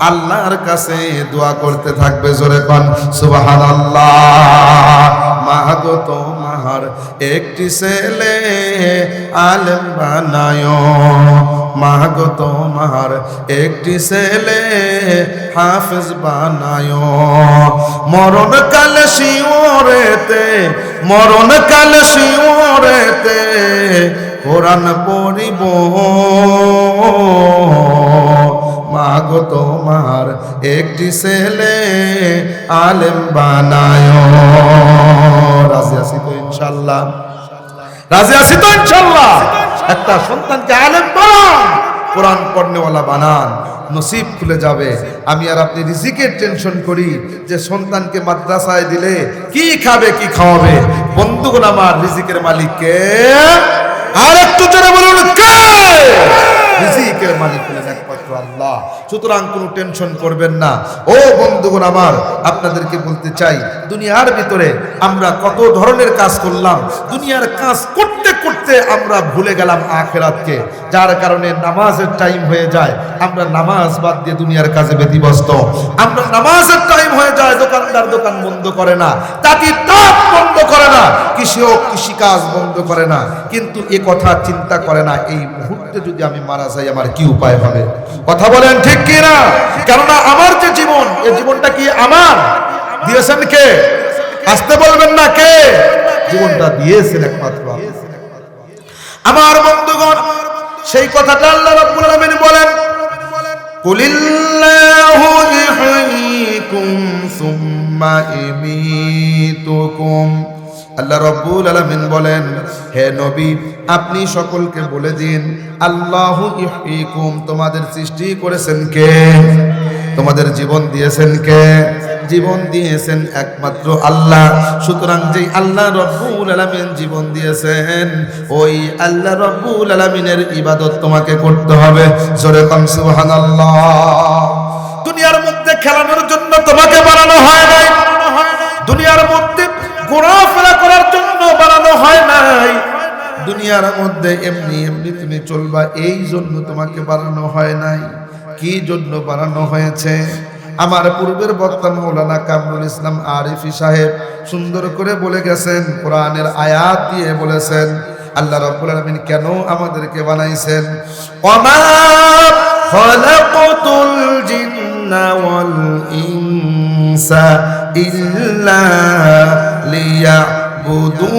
আল্লাহর কাছে দোয়া করতে থাকবে। জোরে কোন সুবহানাল্লাহ। মাগো তোমার একটি ছেলে আলেম বানায়ো, মাগো তোমার একটি ছেলে হাফেজ বানায়ো। মরণ কালে শিওরেতে, মরণ কালে শিওরেতে কোরআন পড়িব, মাগো তোমার একটি ছেলে আলেম বানায়ো। রাজি আছি তো ইনশাআল্লাহ? রাজি আছি তো ইনশাআল্লাহ? একটা সন্তানকে আলেম বানান, কোরআন পড়নেওয়ালা বানান, নসিব খুলে যাবে। আমি আর আপনি রিজিকের টেনশন করি যে সন্তানকে মাদ্রাসায় দিলে কি খাবে কি খাওয়াবে। বন্ধুগণ আমার, রিজিকের মালিক কে? আর একটু জোরে বলুন কে? রিজিকের মালিক হলেন একমাত্র আল্লাহ। সুতরাং কোনো টেনশন করবেন না। ও বন্ধুগণ আমার, আপনাদেরকে বলতে চাই, দুনিয়ার ভিতরে আমরা কত ধরনের কাজ করলাম। দুনিয়ার কাজ করতে করতে আমরা ভুলে গেলাম আখিরাতকে, যার কারণে নামাজের টাইম হয়ে যায়, আমরা নামাজ বাদ দিয়ে দুনিয়ার কাজে ব্যতিব্যস্ত। আমরা নামাজের টাইম হয়ে যায়, দোকানদার দোকান বন্ধ করে না, তাঁতি তাঁত বন্ধ করে না, কৃষক কৃষিকাজ বন্ধ করে না, কিন্তু এ কথা চিন্তা করে না এই মুহূর্তে যদি আমি মারা যাই আমার কি উপায় হবে। কথা বলেন ঠিক কি না? কেননা আমার যে জীবন, এই জীবনটা কি আমার? দিয়েছেন কে? আসতে বলবেন না কে? জীবনটা দিয়েছেন একমাত্র আল্লাহ। আমার বন্ধুগণ, সেই কথাটা আল্লাহ রাব্বুল আলামিন বলেন, কুলিল্লাহু ইহয়িকুম সুম্মা ইমীতুকুম। আল্লাহ রাব্বুল আলামিন বলেন, হে নবী, আপনি সকলকে বলে দিন, আল্লাহু ইহয়িকুম, তোমাদের সৃষ্টি করেছেন কে? তোমাদের জীবন দিয়েছেন কে? জীবন দিয়েছেন একমাত্র আল্লাহ। সুতরাং যেই আল্লাহ রাব্বুল আলামিন জীবন দিয়েছেন, ওই আল্লাহ রাব্বুল আলামিনের ইবাদত তোমাকে করতে হবে। জোরে কাম সুবহানাল্লাহ। দুনিয়ার মধ্যে খেলানোর জন্য তোমাকে বানানো হয় নাই, দুনিয়ার মধ্যে ঘোরাফেরা করার জন্য বানানো হয় নাই, দুনিয়ার মধ্যে এমনি এমনি তুমি চলবা এই জন্য তোমাকে বানানো হয় নাই। কি জন্য বানানো হয়েছে? আমার পূর্বের বক্তা মাওলানা কামরুল ইসলাম আরিফি সাহেব সুন্দর করে বলে গেছেন, কোরআনের আয়াত দিয়ে বলেছেন আল্লাহ রাব্বুল আলামিন কেন আমাদেরকে বানাইছেন। ওমা খালাকাতুল জিন্না ওয়াল ইনসা ইল্লা লিয়াবুদুন।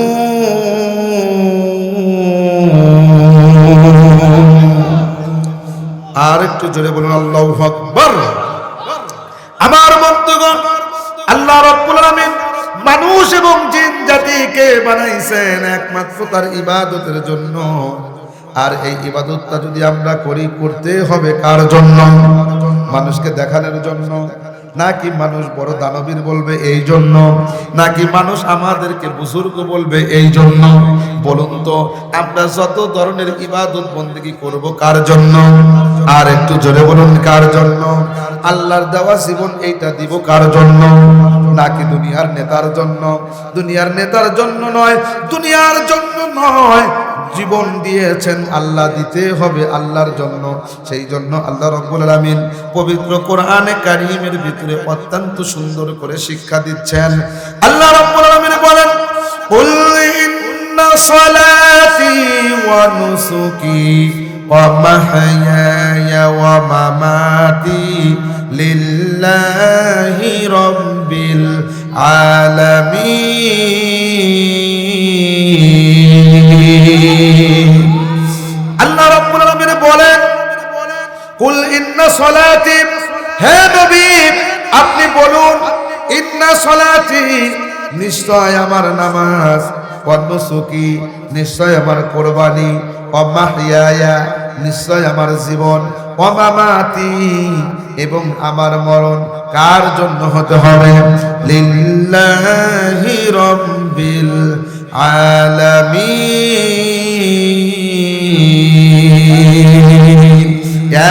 আর একটু জোরে বলুন আল্লাহু আকবার। আমার বন্ধুগণ, আল্লাহ রাব্বুল আলামিন মানুষ এবং জিন জাতিকে বানাইছেন একমাত্র তার ইবাদতের জন্য। আর এই ইবাদতটা যদি আমরা করি, করতে হবে কার জন্য? মানুষকে দেখানোর জন্য, নাকি মানুষ বড় দানবীর বলবে এই জন্য, নাকি মানুষ আমাদেরকে বুজুর্গ বলবে এই জন্য? বলুন তো, আমরা যত ধরনের ইবাদত বন্দেগী করব কার জন্য? আর একটু জোরে বলুন কার জন্য? আল্লাহর দেওয়া জীবন এইটা দিব কার জন্য? নাকি দুনিয়ার নেতার জন্য? দুনিয়ার নেতার জন্য নয়, দুনিয়ার জন্য নয়। জীবন দিয়েছেন আল্লাহ, দিতে হবে আল্লাহর জন্য। সেই জন্য আল্লাহ রাব্বুল আলামিন পবিত্র কোরআনে কারীমের ভিতরে অত্যন্ত সুন্দর করে শিক্ষা দিচ্ছেন। আল্লাহ রাব্বুল আলামিন বলেন, কুল ইন্না সালাতি ওয়া নুসুকি ওয়া মাহইয়ায়া ওয়া মামাতি লিল্লাহি রাব্বিল আলামিন। আল্লাহ রাব্বুল আলামিন বলেন, কুল ইন্না সালাতি, হে নবী আপনি বলুন, ইন্না সালাতি, নিশ্চয় আমার নামাজ, ওয়া নুসুকি, নিশ্চয় আমার কুরবানি, ওয়া মাহইয়ায়া, নিশ্চয় আমার জীবন, ওয়া মামাতি, এবং আমার মরণ কার জন্য হতে হবে? লিল্লাহি রাব্বিল আলামিন,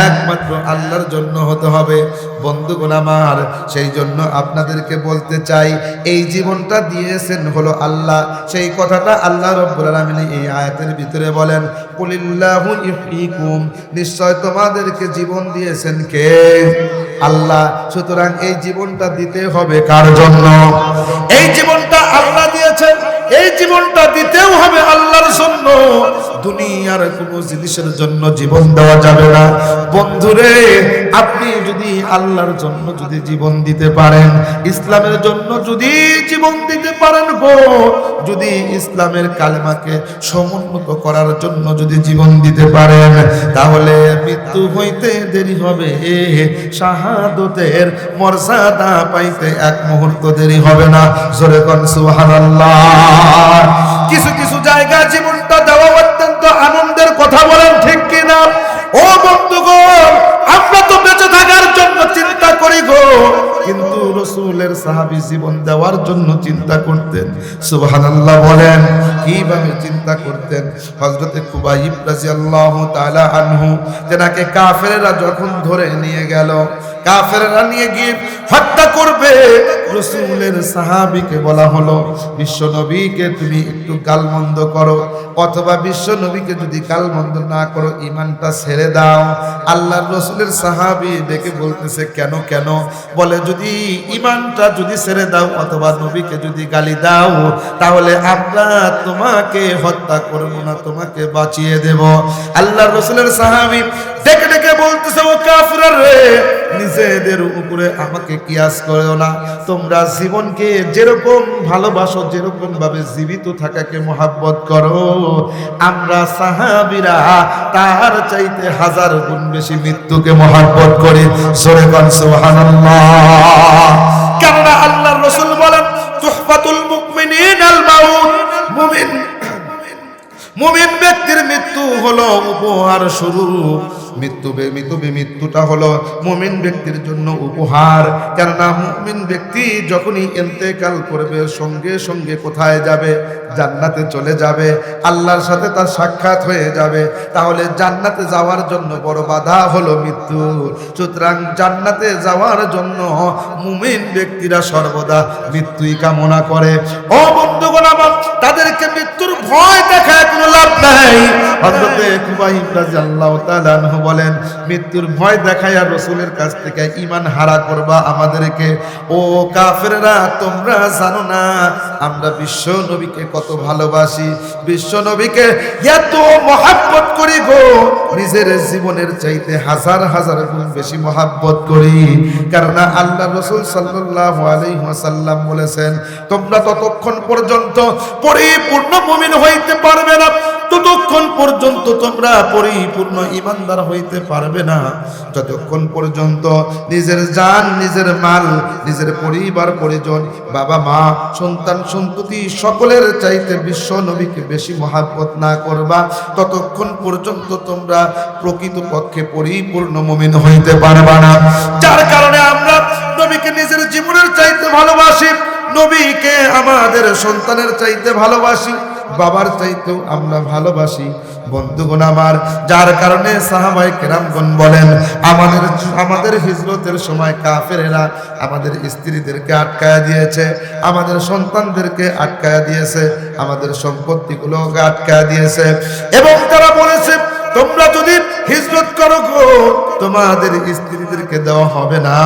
একমাত্র আল্লাহর জন্য হতে হবে। বন্ধুগণ আমার, সেই জন্য আপনাদেরকে বলতে চাই, এই জীবনটা দিয়েছেন হলো আল্লাহ। সেই কথাটা আল্লাহ রাব্বুল আলামিন এই আয়াতের ভিতরে বলেন, কুলিল্লাহু ইহয়িকুম, নিশ্চয় তোমাদেরকে জীবন দিয়েছেন কে? আল্লাহ। সুতরাং এই জীবনটা দিতে হবে কার জন্য? এই জীবনটা আল্লাহ দিয়েছেন, এই জীবনটা দিতেও হবে আল্লাহর জন্য। দুনিয়ার কোনো জিনিসের জন্য জীবন দেওয়া যাবে না। বন্ধুরে, আপনি যদি আল্লাহর জন্য যদি জীবন দিতে পারেন, ইসলামের জন্য যদি জীবন দিতে পারেন গো, যদি ইসলামের কালেমাকে সমুন্নত করার জন্য যদি জীবন দিতে পারেন, তাহলে মৃত্যু হইতে দেরি হবে, শাহাদতের মর্যাদা পাইতে এক মুহূর্ত দেরি হবে না। জোরে কোন সুবহানাল্লাহ। কিছু কিছু জায়গা জীবনটা দেওয়া অত্যন্ত আনন্দের কথা, বলেন ঠিক কিনা? ও বন্ধুগণ, আমরা তো বেঁচে থাকার জন্য চিন্তা করি গো, কিন্তু রাসূলের সাহাবী জীবন দেওয়ার জন্য চিন্তা করতেন। সুবহানাল্লাহ বলেন, কিভাবে চিন্তা করতেন? হযরতে খুবাইব রাদিয়াল্লাহু তাআলা আনহু, যেনাকে কাফেররা যখন ধরে নিয়ে গেল, কাফেররা নিয়ে গিয়ে হত্যা করবে, রাসূলের সাহাবীকে বলা হলো, বিশ্ব নবীকে তুমি একটু গালমন্দ করো, অথবা বিশ্ব নবীকে যদি গালমন্দ না করো ঈমানটা ছেড়ে দাও। আল্লাহর রাসূলের সাহাবী দেখে বলতেছে, কেন কেন? বলে, যদি ঈমানটা যদি ছেড়ে দাও অথবা নবীকে যদি গালি দাও, তাহলে আমরা তোমাকে হত্যা করব না, তোমাকে বাঁচিয়ে দেব। আল্লাহর রাসূলের সাহাবী ডেকে ডেকে বলতেছে, ও কাফেররা রে, নিজেদের উপরে আমাকে কিয়াস করো না। তোমরা জীবনকে যেরকম ভালোবাসো, যেরকম ভাবে জীবিত থাকাকে মহাব্বত করো, আমরা সাহাবীরা তার চাইতে 1000 গুণ বেশি মৃত্যুকে মহাব্বত করি। জোরে বল সুবহানাল্লাহ। কেননা আল্লাহর রাসূল বলেন, তুহফাতুল মুমিনিনাল মাউত, মুমিন ব্যক্তির মৃত্যু হলো উপহার স্বরূপ। মৃত্যুটা হলো মুমিন ব্যক্তির জন্য উপহার। কেননা মুমিন ব্যক্তি যখনই ইন্তেকাল করবে, সঙ্গে সঙ্গে কোথায় যাবে? জান্নাতে চলে যাবে, আল্লাহর সাথে তার সাক্ষাৎ হয়ে যাবে। তাহলে জান্নাতে যাওয়ার জন্য বড় বাধা হলো মৃত্যু। সুতরাং জান্নাতে যাওয়ার জন্য মুমিন ব্যক্তিরা সর্বদা মৃত্যুই কামনা করে। ও বন্ধুগণ আমার, তাদেরকে মৃত্যুর ভয় দেখায় কোনো লাভ নাই। হযরতে খুবাইব রাদিয়াল্লাহু তাআলা আনহু বলেন, মৃত্যুর ভয় দেখায় আর রাসূলের কাছ থেকে ঈমান হারা করবা আমাদেরকে। ও কাফেররা, তোমরা জানো না আমরা বিশ্ব নবীকে কত ভালোবাসি, বিশ্ব নবীকে এত মহব্বত করি গো, নিজের জীবনের চাইতে 1000 গুণ বেশি মহব্বত করি। কারণ আল্লাহ রাসূল সাল্লাল্লাহু আলাইহি ওয়াসাল্লাম বলেছেন, তোমরা ততক্ষণ পর্যন্ত পরিপূর্ণ মুমিন হইতে পারবে না, ততক্ষণ পর্যন্ত তোমরা পরিপূর্ণ ঈমানদার হইতে পারবে না, যতক্ষণ পর্যন্ত নিজের জান, নিজের মাল, নিজের পরিবার পরিজন, বাবা মা, সন্তান সন্ততি সকলের চাইতে বিশ্ব নবীকে বেশি মহব্বত না করবা, ততক্ষণ পর্যন্ত তোমরা প্রকৃতপক্ষে পরিপূর্ণ মুমিন হইতে পারবা না। যার কারণে আমরা নবীকে নিজের জীবনের চাইতে ভালোবাসি, নবীকে আমাদের সন্তানের চাইতে ভালোবাসি, বাবার চাইতেও আমরা ভালোবাসি। বন্ধুগণ আমার, যার কারণে সাহাবায়ে কেরামগণ বলেন, আমাদের হিজরতের সময় কাফেরেরা আমাদের স্ত্রীদেরকে আটকায়া দিয়েছে, আমাদের সন্তানদেরকে আটকায়া দিয়েছে, আমাদের সম্পত্তিগুলোকে আটকায়া দিয়েছে, এবং তারা বলেছে, তোমরা যদি হিজরত করো গো, তোমাদের স্ত্রীদেরকে দেওয়া হবে না,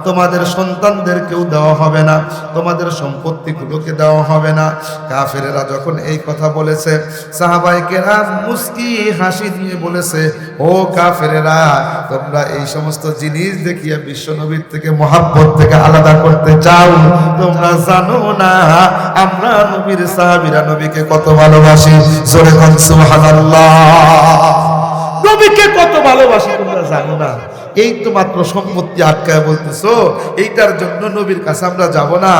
তোমাদের সন্তানদেরকেও দেওয়া হবে না, তোমাদের সম্পত্তিগুলোকে দেওয়া হবে না। কাফেরেরা যখন এই কথা বলেছে, সাহাবায়ে কেরাম মুস্কি হাসি দিয়ে বলেছে, ও কাফেরেরা, তোমরা এই সমস্ত জিনিস দেখিয়ে বিশ্বনবীর থেকে, মহব্বত থেকে আলাদা করতে চাও, তোমরা জানো না আমরা নবীর সাহাবীরা নবীকে কত ভালোবাসি। জোরে বল সুবহানাল্লাহ। নবীকে কত ভালোবাসি তোমরা জানো না। এই তো মাত্র সম্পত্তি আটকায় বলতেছো, এইটার জন্য নবীর কাছে আমরা যাব না।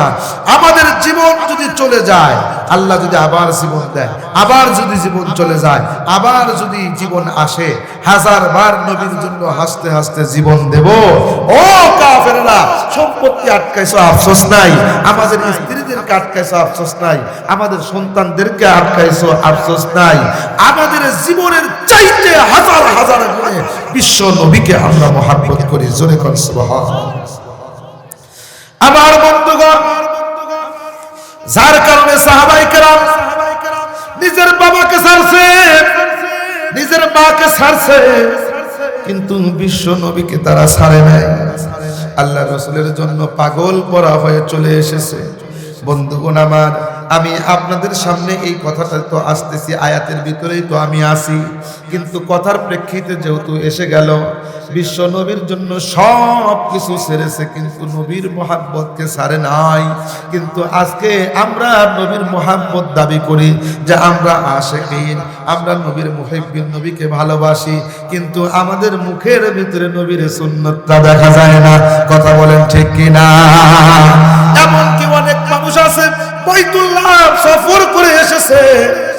আমাদের জীবন যদি চলে যায়, আল্লাহ যদি আবার জীবন দেয়, আবার যদি জীবন চলে যায়, আবার যদি জীবন আসে, 1000 বার নবীর জন্য হাসতে হাসতে জীবন দেব। ও কাফেররা, সম্পত্তি আটকাইছো আফসোস নাই, আমাদের স্ত্রীদেরকে আটকাইছো আফসোস নাই, আমাদের সন্তানদেরকে আটকাইছো আফসোস নাই, আমাদের জীবনের চাইতে 1000 গুণে বিশ্ব নবীকে আমরা মহব্বত করি। জোরে কোন সুবহানাল্লাহ। আমার বন্ধুগণ, যার কারণে সাহাবায়ে কেরাম নিজের বাবাকে ছাড়ছে, নিজের মাকে ছাড়ছে, কিন্তু বিশ্ব নবীকে তারা ছাড়ে নাই। আল্লাহ রাসূলের জন্য পাগল করা হয়ে চলে এসেছে। বন্ধুগণ আমার, আমি আপনাদের সামনে এই কথাটা তো আসতেছি, আয়াতের ভিতরেই তো আমি আসি, কিন্তু কথার প্রেক্ষিতে যেহেতু এসে গেল, বিশ্ব নবীর জন্য সব কিছু ছেড়েছে, কিন্তু নবীর মহব্বতকে ছাড়ে নাই। কিন্তু আজকে আমরা নবীর মহব্বত দাবি করি যে আমরা আশিকিন, আমরা নবীর মুহিব্বিন, নবীকে ভালোবাসি, কিন্তু আমাদের মুখের ভিতরে নবীর সুন্নতটা দেখা যায় না। কথা বলেন ঠিক কিনা? এমনকি অনেক মানুষ আছে বাইতুল্লাহ সফর করে এসেছে,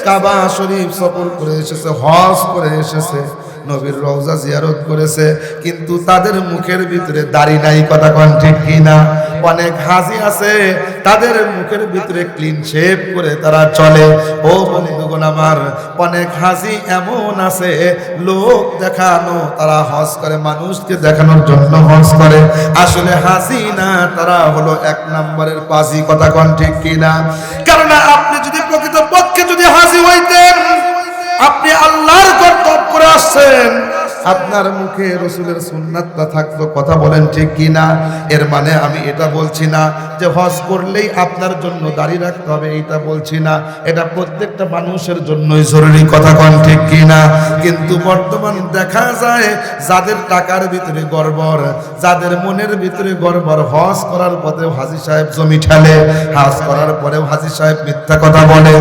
কাবা শরীফ সফর করে এসেছে, হজ করে এসেছে, নবীর রওজা জিয়ারত করেছে, কিন্তু তাদের মুখের ভিতরে দাড়ি নাই। কথা কোন ঠিক কিনা? অনেক হাজি আছে তাদের মুখের ভিতরে ক্লিন শেভ করে তারা চলে। ও বন্ধুগণ আমার, অনেক হাজি এমন আছে লোক দেখানো, তারা হজ করে মানুষকে দেখানোর জন্য হজ করে, আসলে হাজি না, তারা হলো এক নম্বরের পাজি। কথা কোন ঠিক কিনা? কারণ আপনি যদি প্রকৃতপক্ষে যদি হাজি হইতেন, আপনি আল্লাহর কর্তব্য করে আসছেন, আপনার মুখে রসুলের সুন্নাতটা থাকতো। কথা বলেন ঠিক কিনা? এর মানে আমি এটা বলছি না যে হজ করলেই আপনার জন্য দাড়ি রাখতে হবে, এটা বলছি না। এটা প্রত্যেকটা মানুষের জন্যই জরুরি। কথা কোন ঠিক কিনা? কিন্তু বর্তমান দেখা যায় যাদের টাকার ভিতরে গড়বড়, যাদের মনের ভিতরে গড়বড়, হজ করার পরেও হাজী সাহেব জমি ঠেলে, হজ করার পরেও হাজী সাহেব মিথ্যা কথা বলে,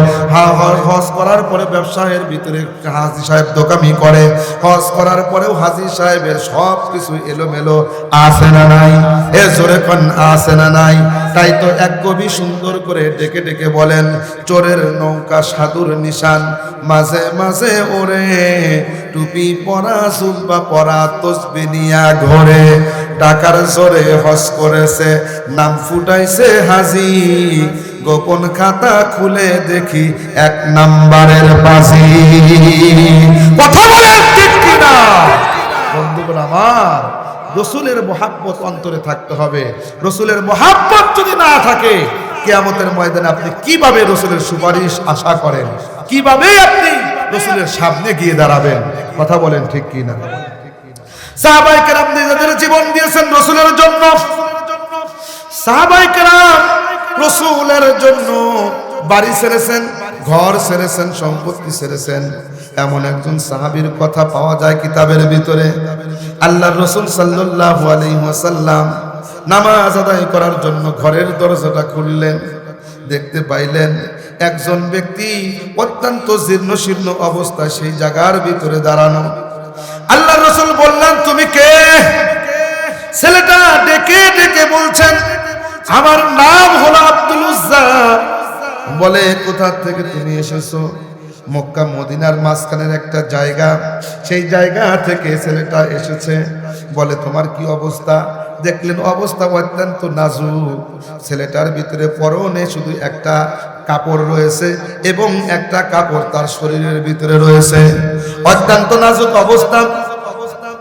হজ করার পরে ব্যবসায়ের ভিতরে হাজী সাহেব দোকামি করে, হজ করার পরেও হাজী সাহেবের সব কিছু এলোমেলো। আছে না নাই? এ জোরে কোন আছে না নাই? তাই তো এক কবি সুন্দর করে ডেকে ডেকে বলেন, চোরের নৌকা সাধুর নিশান, মাঝে মাঝে ওরে টুপি পরা জুব্বা পরা তসবি নিয়া ঘরে, টাকার জোরে হজ করেছে নাম ফুটাইছে হাজি, গোপন খাতা খুলে দেখি এক নাম্বারের বাজি। কথা বলেন ঠিক কিনা? বন্ধুগণ আমার, রসুলের মহাব্বত অন্তরে থাকতে হবে। রসুলের মহাব্বত যদি না থাকে, কিয়ামতের ময়দানে আপনি কিভাবে রসুলের সুপারিশ আশা করেন? কিভাবে আপনি রসুলের সামনে গিয়ে দাঁড়াবেন? কথা বলেন ঠিক কিনা? সাহাবায়ে কেরাম নিজেদের জীবন দিয়েছেন রসুলের জন্য। সাহাবায়ে কেরাম রসুলের জন্য বাড়ি ছেড়েছেন, ঘর ছেড়েছেন, সম্পত্তি ছেড়েছেন। এমন একজন সাহাবীর কথা পাওয়া যায় কিতাবের ভিতরে। আল্লাহর রাসূল সাল্লাল্লাহু আলাইহি ওয়াসাল্লাম নামাজ আদায় করার জন্য ঘরের দরজাটা খুললেন, দেখতে পাইলেন একজন ব্যক্তি অত্যন্ত জীর্ণ শীর্ণ অবস্থায় সেই জায়গার ভিতরে দাঁড়ানো। আল্লাহর রাসূল বললেন, তুমি কে? ছেলেটা ডেকে ডেকে বলছেন, আমার নাম হলো আব্দুল উজ্জা। বলে, কোথা থেকে তুমি এসেছো? মক্কা মদিনার মাঝখানের একটা জায়গা, সেই জায়গা থেকে ছেলেটা এসেছে। বলে, তোমার কি অবস্থা? দেখলেন অবস্থা অত্যন্ত নাজুক। ছেলেটার ভিতরে পরনে শুধু একটা কাপড় রয়েছে এবং একটা কাপড় তার শরীরের ভিতরে রয়েছে। অত্যন্ত নাজুক অবস্থা।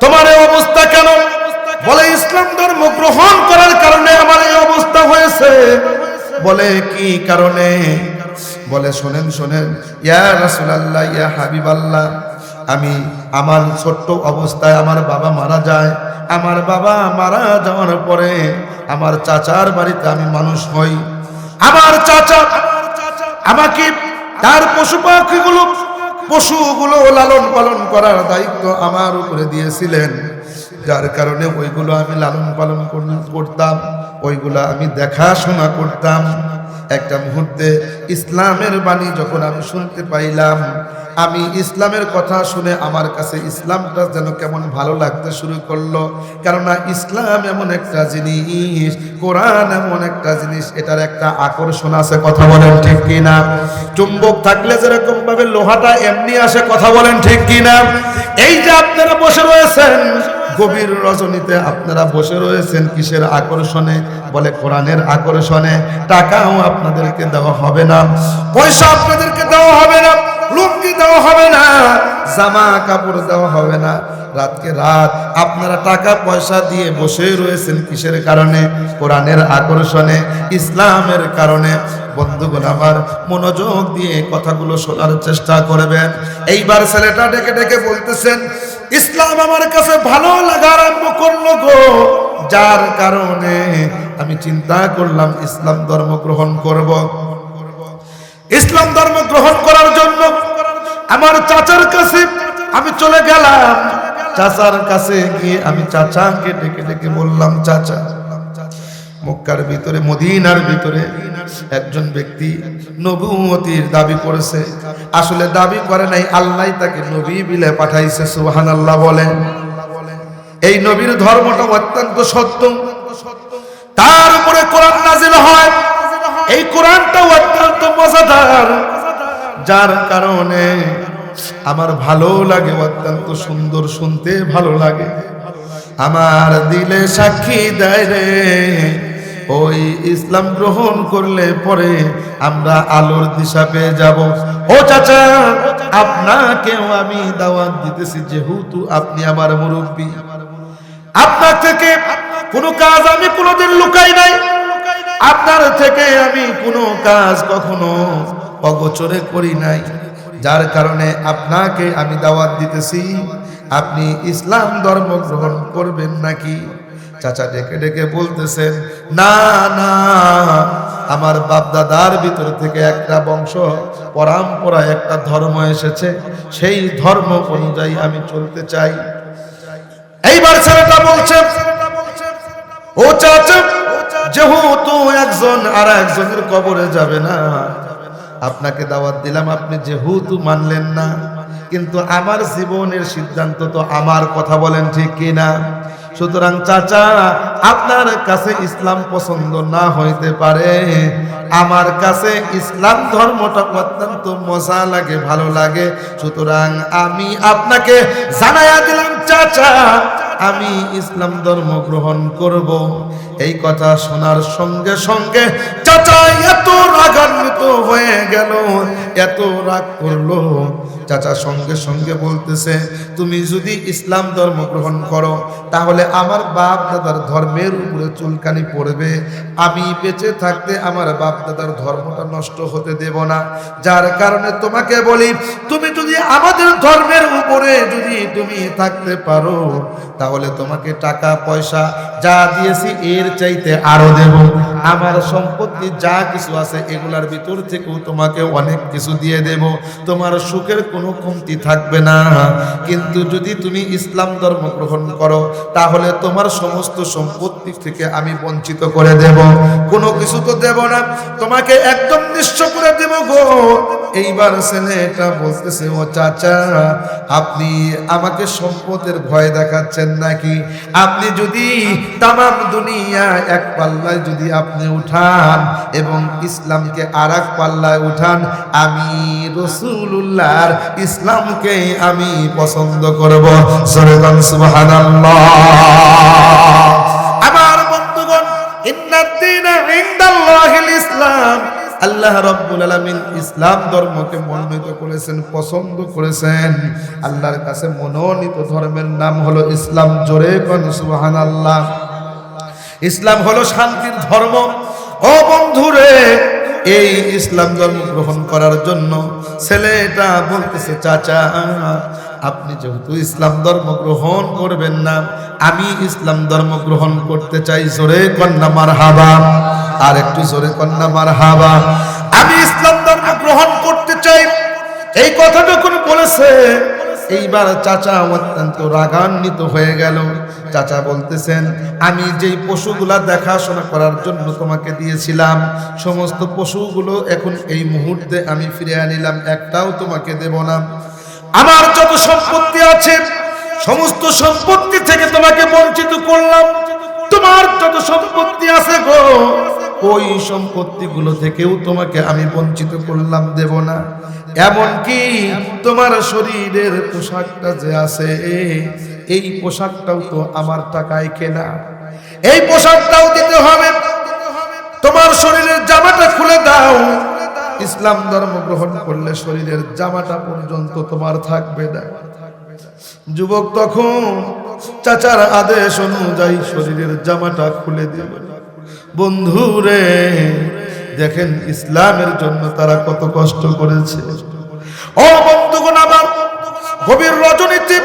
তোমার এই অবস্থা কেন? বলে, ইসলাম ধর্ম গ্রহণ করার কারণে আমার এই অবস্থা হয়েছে। বলে, কি কারণে? বলে, শোনেন শোনেন, ইয়া রাসূলুল্লাহ, ইয়া হাবিবাল্লাহ, আমি আমার ছোট্ট অবস্থায় আমার বাবা মারা যায়। আমার বাবা মারা যাওয়ার পরে আমার চাচার বাড়িতে আমি মানুষ হই। আমার চাচা আমাকে তার পশুগুলো লালন পালন করার দায়িত্ব আমার উপরে দিয়েছিলেন, যার কারণে ওইগুলো আমি লালন পালন করতাম, ওইগুলো আমি দেখাশোনা করতাম। একটা মুহূর্তে ইসলামের বাণী যখন আমি শুনতে পাইলাম, আমি ইসলামের কথা শুনে আমার কাছে ইসলামটা যেন কেমন ভালো লাগতে শুরু করলো। কেননা ইসলাম এমন একটা জিনিস, কোরআন এমন একটা জিনিস, এটার একটা আকর্ষণ আছে। কথা বলেন ঠিক কিনা? চুম্বক থাকলে যেরকম ভাবে লোহাটা এমনি আসে। কথা বলেন ঠিক কিনা? এই যে আপনারা বসে রয়েছেন গভীর রজনীতে, আপনারা বসে রয়েছেন কিসের আকর্ষণে? বলে, কোরআনের আকর্ষণে। টাকাও আপনাদেরকে দেওয়া হবে না, পয়সা আপনাদেরকে দেওয়া হবে না, লুঙ্গি দেওয়া হবে না, জামা কাপড় দেওয়া হবে না। রাতকে রাত আপনারা টাকা পয়সা দিয়ে বসে রয়েছেন কিসের কারণে? কোরআনের আকর্ষণে, ইসলামের কারণে। বন্ধুগণ আমার, মনোযোগ দিয়ে কথাগুলো শোনার চেষ্টা করবেন। এইবার ছেলেটা ডেকে ডেকে বলতেছেন, ইসলাম আমার কাছে ভালো লাগা আরম্ভ করলো গো, যার কারণে আমি চিন্তা করলাম ইসলাম ধর্ম গ্রহণ করব। ইসলাম ধর্ম গ্রহণ করার জন্য আমার চাচার কাছে আমি চলে গেলাম। চাচার কাছে গিয়ে আমি চাচাকে ডেকে ডেকে বললাম, চাচা, মক্কার ভিতরে মদিনার ভিতরে একজন ব্যক্তি নবুয়তির দাবি করেছে। আসলে দাবি করে নাই, আল্লাহ তাকে নবী বিলে পাঠাইছে। সুবহানাল্লাহ বলেন। এই নবীর ধর্মটা অত্যন্ত সত্য, তার উপরে কোরআন নাজিল হয়। এই কোরআনটা অত্যন্ত মজাদার, যার কারণে আমার ভালো লাগে, অত্যন্ত সুন্দর, শুনতে ভালো লাগে। আমার দিলে সাক্ষী দেয় রে, ওই ইসলাম গ্রহণ করলে পরে আমরা আলোর দিশা পেয়ে যাব। ও চাচা, আপনাকেও আমি দাওয়াত দিতেছি, যেহেতু আপনি আমার মুরব্বী, আপনার থেকে কোনো কাজ আমি কোনোদিন লুকাই নাই, আপনার থেকে আমি কোনো কাজ কখনো অগোচরে করি নাই, যার কারণে আপনাকে আমি দাওয়াত দিতেছি, আপনি ইসলাম ধর্ম গ্রহণ করবেন নাকি? চাচা ডেকে ডেকে বলতেছেন, না না, আমার বাপ দাদার ভিতর থেকে একটা বংশ পরম্পরা, একটা ধর্ম এসেছে, সেই ধর্ম অনুযায়ী আমি চলতে চাই। এইবার ছেলেটা বলছে, ও চাচা, যেহেতু একজন আর একজনের কবরে যাবে না, আপনাকে দাওয়াত দিলাম, আপনি যেহেতু মানলেন না, কিন্তু আমার জীবনের সিদ্ধান্ত তো আমার, কথা বলেন ঠিক কিনা? সুতরাং চাচা, আপনার কাছে ইসলাম পছন্দ না হইতে পারে, আমার কাছে ইসলাম ধর্মটা অত্যন্ত মজা লাগে, ভালো লাগে। সুতরাং আমি আপনাকে জানাইয়া দিলাম চাচা, আমি ইসলাম ধর্ম গ্রহণ করব। এই কথা শোনার সঙ্গে সঙ্গে চাচা এত রাগান্বিত হয়ে গেল, এত রাগ করলো, চাচা সঙ্গে সঙ্গে বলতেছে, তুমি যদি ইসলাম ধর্ম গ্রহণ করো তাহলে আমার বাপ দাদার ধর্মের উপরে চুলকানি পড়বে, আমি বেঁচে থাকতে আমার বাপ দাদার ধর্মটা নষ্ট হতে দেব না। যার কারণে তোমাকে বলি, তুমি যদি আমাদের ধর্মের উপরে যদি তুমি থাকতে পারো, তাহলে তোমাকে টাকা পয়সা যা দিয়েছি এর চাইতে আরো দেব, আমার সম্পত্তি যা কিছু আছে এগুলার ভিতর থেকেও তোমাকে অনেক কিছু দিয়ে দেব, তোমার সুখের কোনো কমতি থাকবে না। কিন্তু যদি তুমি ইসলাম ধর্ম গ্রহণ করো তাহলে তোমার সমস্ত সম্পত্তি থেকে আমি বঞ্চিত করে দেব, কোনো কিছু তো দেব না, তোমাকে একদম নিঃস্ব করে দেব গো। এইবার ছেলেটা বলতেছে, ও চাচা, আপনি আমাকে সম্পদের ভয় দেখাচ্ছেন নাকি? আপনি যদি তামাম দুনিয়া এক পাল্লায় যদি আপনি উঠান এবং ইসলামকে আর এক পাল্লায় উঠান, আমি রাসূলুল্লাহর ইসলামকে আমি পছন্দ করব। সুবহানাল্লাহ। আমার বন্ধুগণ, ইন্নাদ দীনা ইনদাল্লাহিল ইসলাম, আল্লাহ রাব্বুল আলামিন ইসলাম ধর্মকে মনোনীত করেছেন, পছন্দ করেছেন। আল্লাহর কাছে মনোনীত ধর্মের নাম হলো ইসলাম। জোরে কোন সুবহানাল্লাহ। ইসলাম হলো শান্তির ধর্ম। ও বন্ধুরে, এই ইসলাম ধর্ম গ্রহণ করার জন্য ছেলেটা বলতেছে, চাচা, আপনি যেহেতু ইসলাম ধর্ম গ্রহণ করবেন না, আমি ইসলাম ধর্ম গ্রহণ করতে চাই। জোরে কন্যা মারহাবা, আর একটু জোরে কন্যা মারহাবা। আমি ইসলাম ধর্ম গ্রহণ করতে চাই, এই কথা যখন বলেছে, এইবার চাচা অত্যন্ত রাগান্বিত হয়ে গেল। চাচা বলতেছেন, আমি যেই পশুগুলা দেখাশোনা করার জন্য তোমাকে দিয়েছিলাম, সমস্ত পশুগুলো এখন এই মুহূর্তে আমি ফিরে আনিলাম, একটাও তোমাকে দেব না। আমার যত সম্পত্তি আছে সমস্ত সম্পত্তি থেকে তোমাকে বঞ্চিত করলাম। তোমার যত সম্পত্তি আছে গো, ওই সম্পত্তিগুলো থেকেও তোমাকে আমি বঞ্চিত করলাম, দেব না। এমনকি তোমার শরীরের পোশাকটা যে আছে, এই পোশাকটাও তো আমার টাকায় কেনা, এই পোশাকটাও দিতে হবে। তোমার শরীরের জামাটা খুলে দাও, ইসলাম ধর্ম গ্রহণ করলে শরীরের জামাটা পর্যন্ত তোমার থাকবে না। যুবক তখন চাচার আদেশ অনুযায়ী শরীরের জামাটা খুলে দিল। বন্ধুরে, দেখেন ইসলামের জন্য তারা কত কষ্ট করেছে। ও বন্ধুগণ, আমার গভীর রজনীতে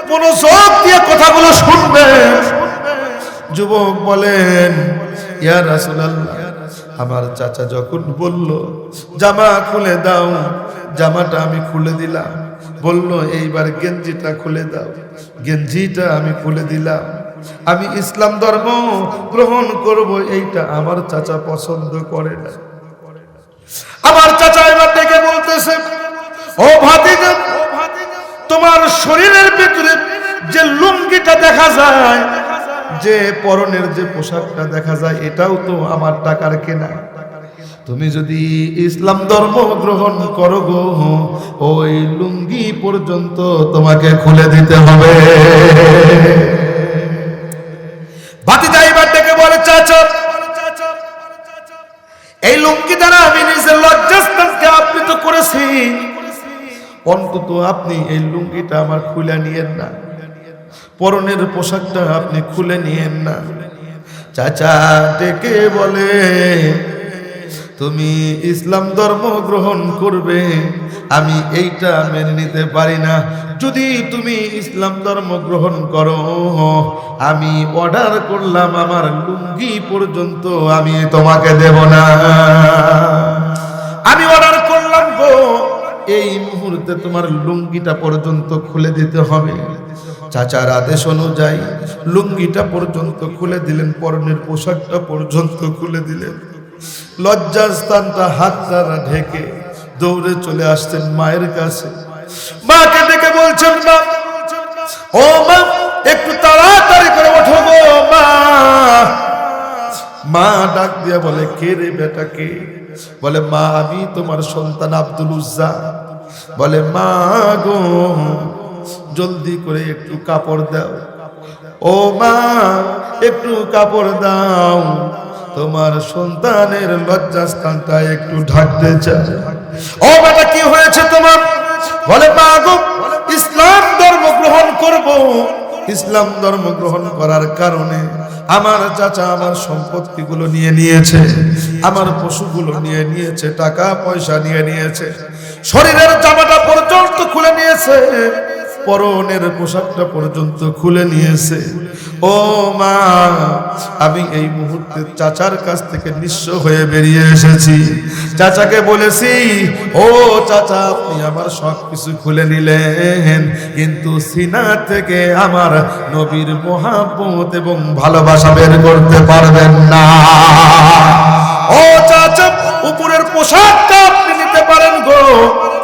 মনোযোগ দিয়ে কথাগুলো শুনবেন। যুবক বলেন, ইয়া রাসূলুল্লাহ, আমার চাচা যখন বলল জামা খুলে দাও, জামাটা আমি খুলে দিলাম। বলল এইবার গেঞ্জিটা খুলে দাও, গেঞ্জিটা আমি খুলে দিলাম। আমি ইসলাম ধর্ম গ্রহণ করব, এইটা আমার চাচা পছন্দ করে না। আমার চাচা এবার ডেকে বলতেছে, ও ভাতিজা, তোমার শরীরের ভিতরে যে লুঙ্গিটা দেখা যায়, যে পরনের যে পোশাকটা দেখা যায়, এটাও তো আমার টাকার কেনা। তুমি যদি ইসলাম ধর্ম গ্রহণ করো গো, ওই লুঙ্গি পর্যন্ত তোমাকে খুলে দিতে হবে। ভাতিজা এবার ডেকে বলে, চাচা এই লুঙ্গি দ্বারা আমি নিজের লজ্জাস্থানকে আবৃত করেছি, অন্তত আপনি এই লুঙ্গিটা আমার খুলে নিয়েন না, পরনের পোশাকটা আপনি খুলে নিয়েন না। চাচা ডেকে বলে, তুমি ইসলাম ধর্ম গ্রহণ করবে, আমি এইটা মেনে নিতে পারি না। যদি তুমি ইসলাম ধর্ম গ্রহণ করো, আমি অর্ডার করলাম আমার লুঙ্গি পর্যন্ত আমি তোমাকে দেব না। আমি অর্ডার করলাম গো, এই মুহূর্তে তোমার লুঙ্গিটা পর্যন্ত খুলে দিতে হবে। চাচার আদেশ অনুযায়ী লুঙ্গিটা পর্যন্ত খুলে দিলেন, পরনের পোশাকটা পর্যন্ত খুলে দিলেন। লজ্জাস্থানটা হাত দ্বারা ঢেকে দৌড়ে চলে আসছেন মায়ের কাছে। মাকে ডেকে বলছেন, মা ও মা একটু তাড়াতাড়ি করে ওঠো গো মা। মা ডাক দিয়া বলে, কে রে বেটা কে? বলে, মা আমি তোমার সন্তান আব্দুল উজ্জা। বলে, মা গো জলদি করে একটু কাপড় দাও। ও মা একটু কাপড় দাও, তোমার সন্তানের লজ্জাস্থানটা একটু ঢাকতে চায়। ও বেটা কি হয়েছে তোমার? বলে, মা গো ইসলাম ধর্ম গ্রহণ করব, ইসলাম ধর্ম গ্রহণ করার কারণে আমার চাচা আমার সম্পত্তিগুলো নিয়ে নিয়েছে, আমার পশুগুলো নিয়ে নিয়েছে, টাকা পয়সা নিয়ে নিয়েছে, শরীরের জামাটা পর্যন্ত খুলে নিয়েছে, পরনের পোশাকটা পর্যন্ত খুলে নিয়েছে। ও মা আমি এই মুহূর্তে চাচার কাছ থেকে নিঃস্ব হয়ে বেরিয়ে এসেছি। চাচাকে বলেছি, ও চাচা আপনি আমার সবকিছু খুলে নিলেন, কিন্তু সিনা থেকে আমার নবীর মহব্বত এবং ভালোবাসা বের করতে পারবেন না। ও চাচা উপরের পোশাকটা আপনি নিতে পারেন গো,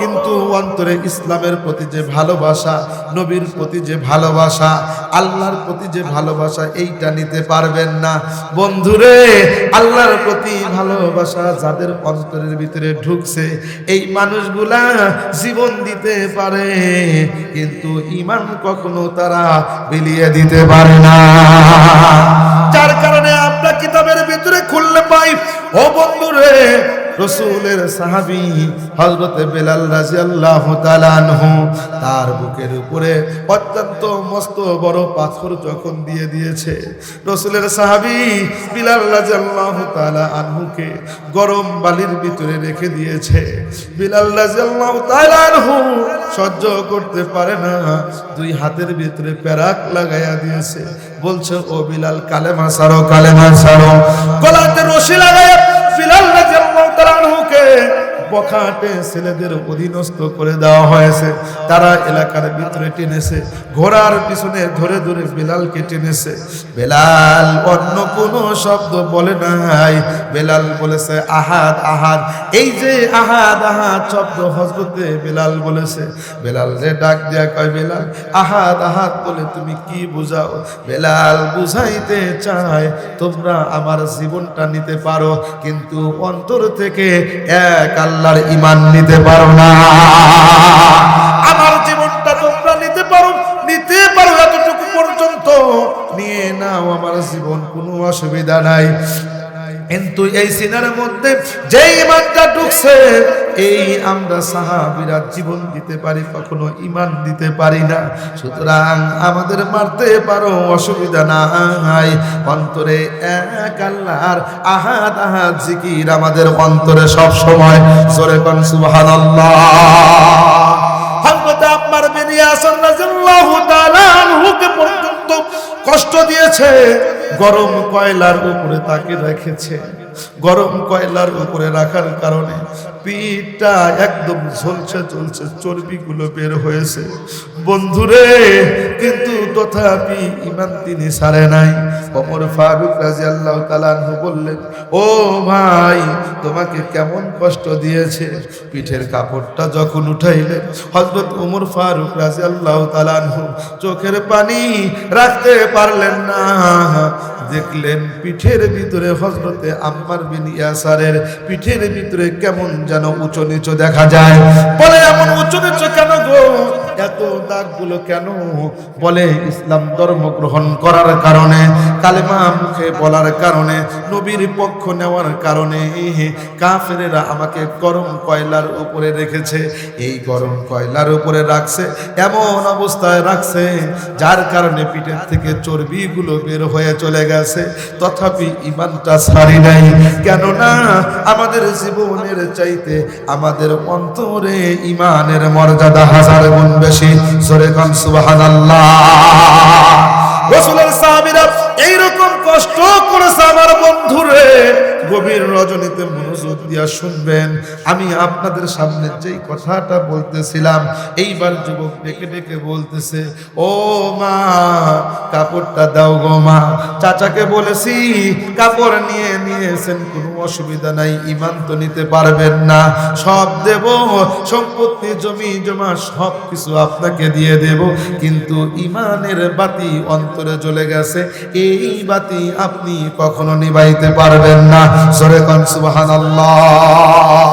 কিন্তু অন্তরে ইসলামের প্রতি যে ভালোবাসা, নবীর প্রতি যে ভালোবাসা, আল্লাহর প্রতি যে ভালোবাসা, এইটা নিতে পারবেন না। বন্ধুরে আল্লাহর প্রতি ভালোবাসা যাদের অন্তরের ভিতরে ঢুকছে, এই মানুষগুলা জীবন দিতে পারে, কিন্তু ঈমান কখনো তারা বিলিয়ে দিতে পারে না। যার কারণে আমরা কিতাবের ভিতরে খুললে পাই, ও বন্ধুরে রাসূলের সাহাবী হযরত বেলাল রাদিয়াল্লাহু তাআলা আনহু তার বুকের উপরে অত্যন্ত মস্ত বড় পাথর যখন দিয়ে দিয়েছে, রাসূলের সাহাবী বেলাল রাদিয়াল্লাহু তাআলা আনহুকে গরম বালির ভিতরে রেখে দিয়েছে। বেলাল রাদিয়াল্লাহু তাআলা আনহু সহ্য করতে পারে না, দুই হাতের ভিতরে পেরাক লাগায়া দিয়েছে। বলছে, ও বেলাল কালেমা ছাড়ো, কালেমা ছাড়ো। গলাতে রশি লাগায়া বেলাল রাদিয়াল্লাহু তাআলা আনহুকে বখাটে ছেলেদের অধীনস্থ করে দেওয়া হয়েছে। তারা এলাকার ভিতরে টেনেছে, ঘোড়ার পিছনে ধরে ধরে বেলালকে টেনেছে। বেলাল অন্য কোনো শব্দ বলে নাই, বেলাল বলেছে আহাদ আহাদ। এই যে আহাদ আহাদ শব্দ হযরতে বেলাল বলেছে। বেলাল রে ডাক দিয়া কয়, বেলাল আহাদ আহাদ বলে তুমি কি বুঝাও? বেলাল বুঝাইতে চায় তোমরা আমার জীবনটা নিতে পারো, কিন্তু অন্তর থেকে এক আল্লাহর ঈমান নিতে পারো না। আমার জীবনটা তোমরা নিতে পারো এতটুকু পর্যন্ত নিয়ে নাও, আমার জীবন কোনো অসুবিধা নাই। কিন্তু এই সিনার মধ্যে যে ঈমানটা ঢুকছে, এই আমরা সাহাবীরা জীবন দিতে পারি, কখনো ঈমান দিতে পারি না। সুতরাং আমাদের মারতে পারো, অসুবিধা নাই। অন্তরে এক আল্লাহর আহাদ আহাদ জিকির আমাদের অন্তরে সব সময়। জোরে কোন সুবহানাল্লাহ। হযরত আম্মার বিন ইয়াসির রাদিয়াল্লাহু তাআলা আনহুকে পর্যন্ত কষ্ট দিয়েছে, গরম কয়লার উপরে তাকে রেখেছে। গরম কয়লার উপরে রাখার কারণে পিঠটা একদম ঝলসে ঝলসে চর্বিগুলো বের হয়েছে। বন্ধুরে কিন্তু তথাপি ঈমান তিনি ছাড়ে নাই। ওমর ফারুক রাদিয়াল্লাহু তাআলা আনহু বললেন, ও ভাই তোমাকে কেমন কষ্ট দিয়েছে? পিঠের কাপড়টা যখন উঠাইলেন, হযরত ওমর ফারুক রাদিয়াল্লাহু তাআলা আনহু চোখের পানি রাখতে পারলেন না। দেখলেন পিঠের ভিতরে হযরতে আম্মার বিন ইয়াসারের পিঠের ভিতরে কেমন যেন উঁচু নিচু দেখা যায়। বলে এমন উঁচু নিচু কেন গো, এত দাগগুলো কেন? বলে ইসলাম ধর্ম গ্রহণ করার কারণে, কালেমা মুখে বলার কারণে, নবীর পক্ষ নেওয়ার কারণে কাফেরেরা আমাকে গরম কয়লার উপরে রেখেছে। এই গরম কয়লার উপরে রাখছে, এমন অবস্থায় রাখছে যার কারণে পিঠের থেকে চর্বিগুলো বের হয়ে চলে গেছে, তথাপি ইমানটা ছাড়ি নাই। কেননা আমাদের জীবনের চাইতে আমাদের অন্তরে ইমানের মর্যাদা হাজার গুণ বেশি। জোরে কান সুবহানাল্লাহ। রাসূলের সাহাবীরা এইরকম কষ্ট করেছে আমার বন্ধুরে। গভীর রজনীতে মনোযোগ দিয়া শুনবেন, আমি আপনাদের সামনে যেই কথাটা বলতেছিলাম, এইবার যুবক ডেকে ডেকে বলতেছে, ও মা কাপড়টা দাও গো মা। চাচাকে বলেছি কাপড় নিয়েছেন, কোনো অসুবিধা নাই, ইমান তো নিতে পারবেন না, সব দেব, সম্পত্তি জমি জমা সব কিছু আপনাকে দিয়ে দেব, কিন্তু ইমানের বাতি অন্তরে জ্বলে গেছে, এই বাতি আপনি কখনো নিভাইতে পারবেন না। জোরে কোন সুবহানাল্লাহ।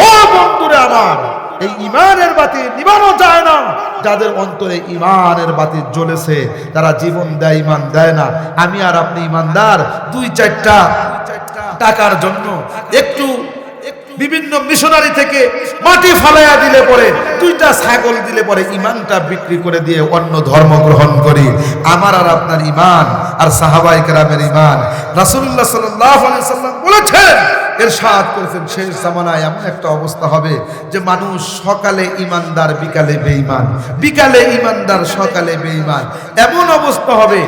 ও বন্ধুরা আমার, এই ইমানের বাতি নিভানো যায় না। যাদের অন্তরে ইমানের বাতি জ্বলেছে তারা জীবন দেয়, ইমান দেয় না। আমি আর আপনি ইমানদার, 2-4টা টাকার জন্য একটু বিভিন্ন মিশনারি থেকে মাটি ফালাইয়া দিলে পরে, 2টা ছাগল দিলে পরে ইমানটা বিক্রি করে দিয়ে অন্য ধর্ম গ্রহণ করি। আমার আর আপনার ইমান আর সাহাবায়ে কেরামের ইমান, রাসূলুল্লাহ সাল্লাল্লাহু আলাইহি সাল্লাম বলেছেন, ইরশাদ করেছেন, শেষ জামানায় এমন একটা অবস্থা হবে যে মানুষ সকালে ইমানদার বিকালে বেঈমান, বিকালে ইমানদার সকালে বেঈমান, এমন অবস্থা হবে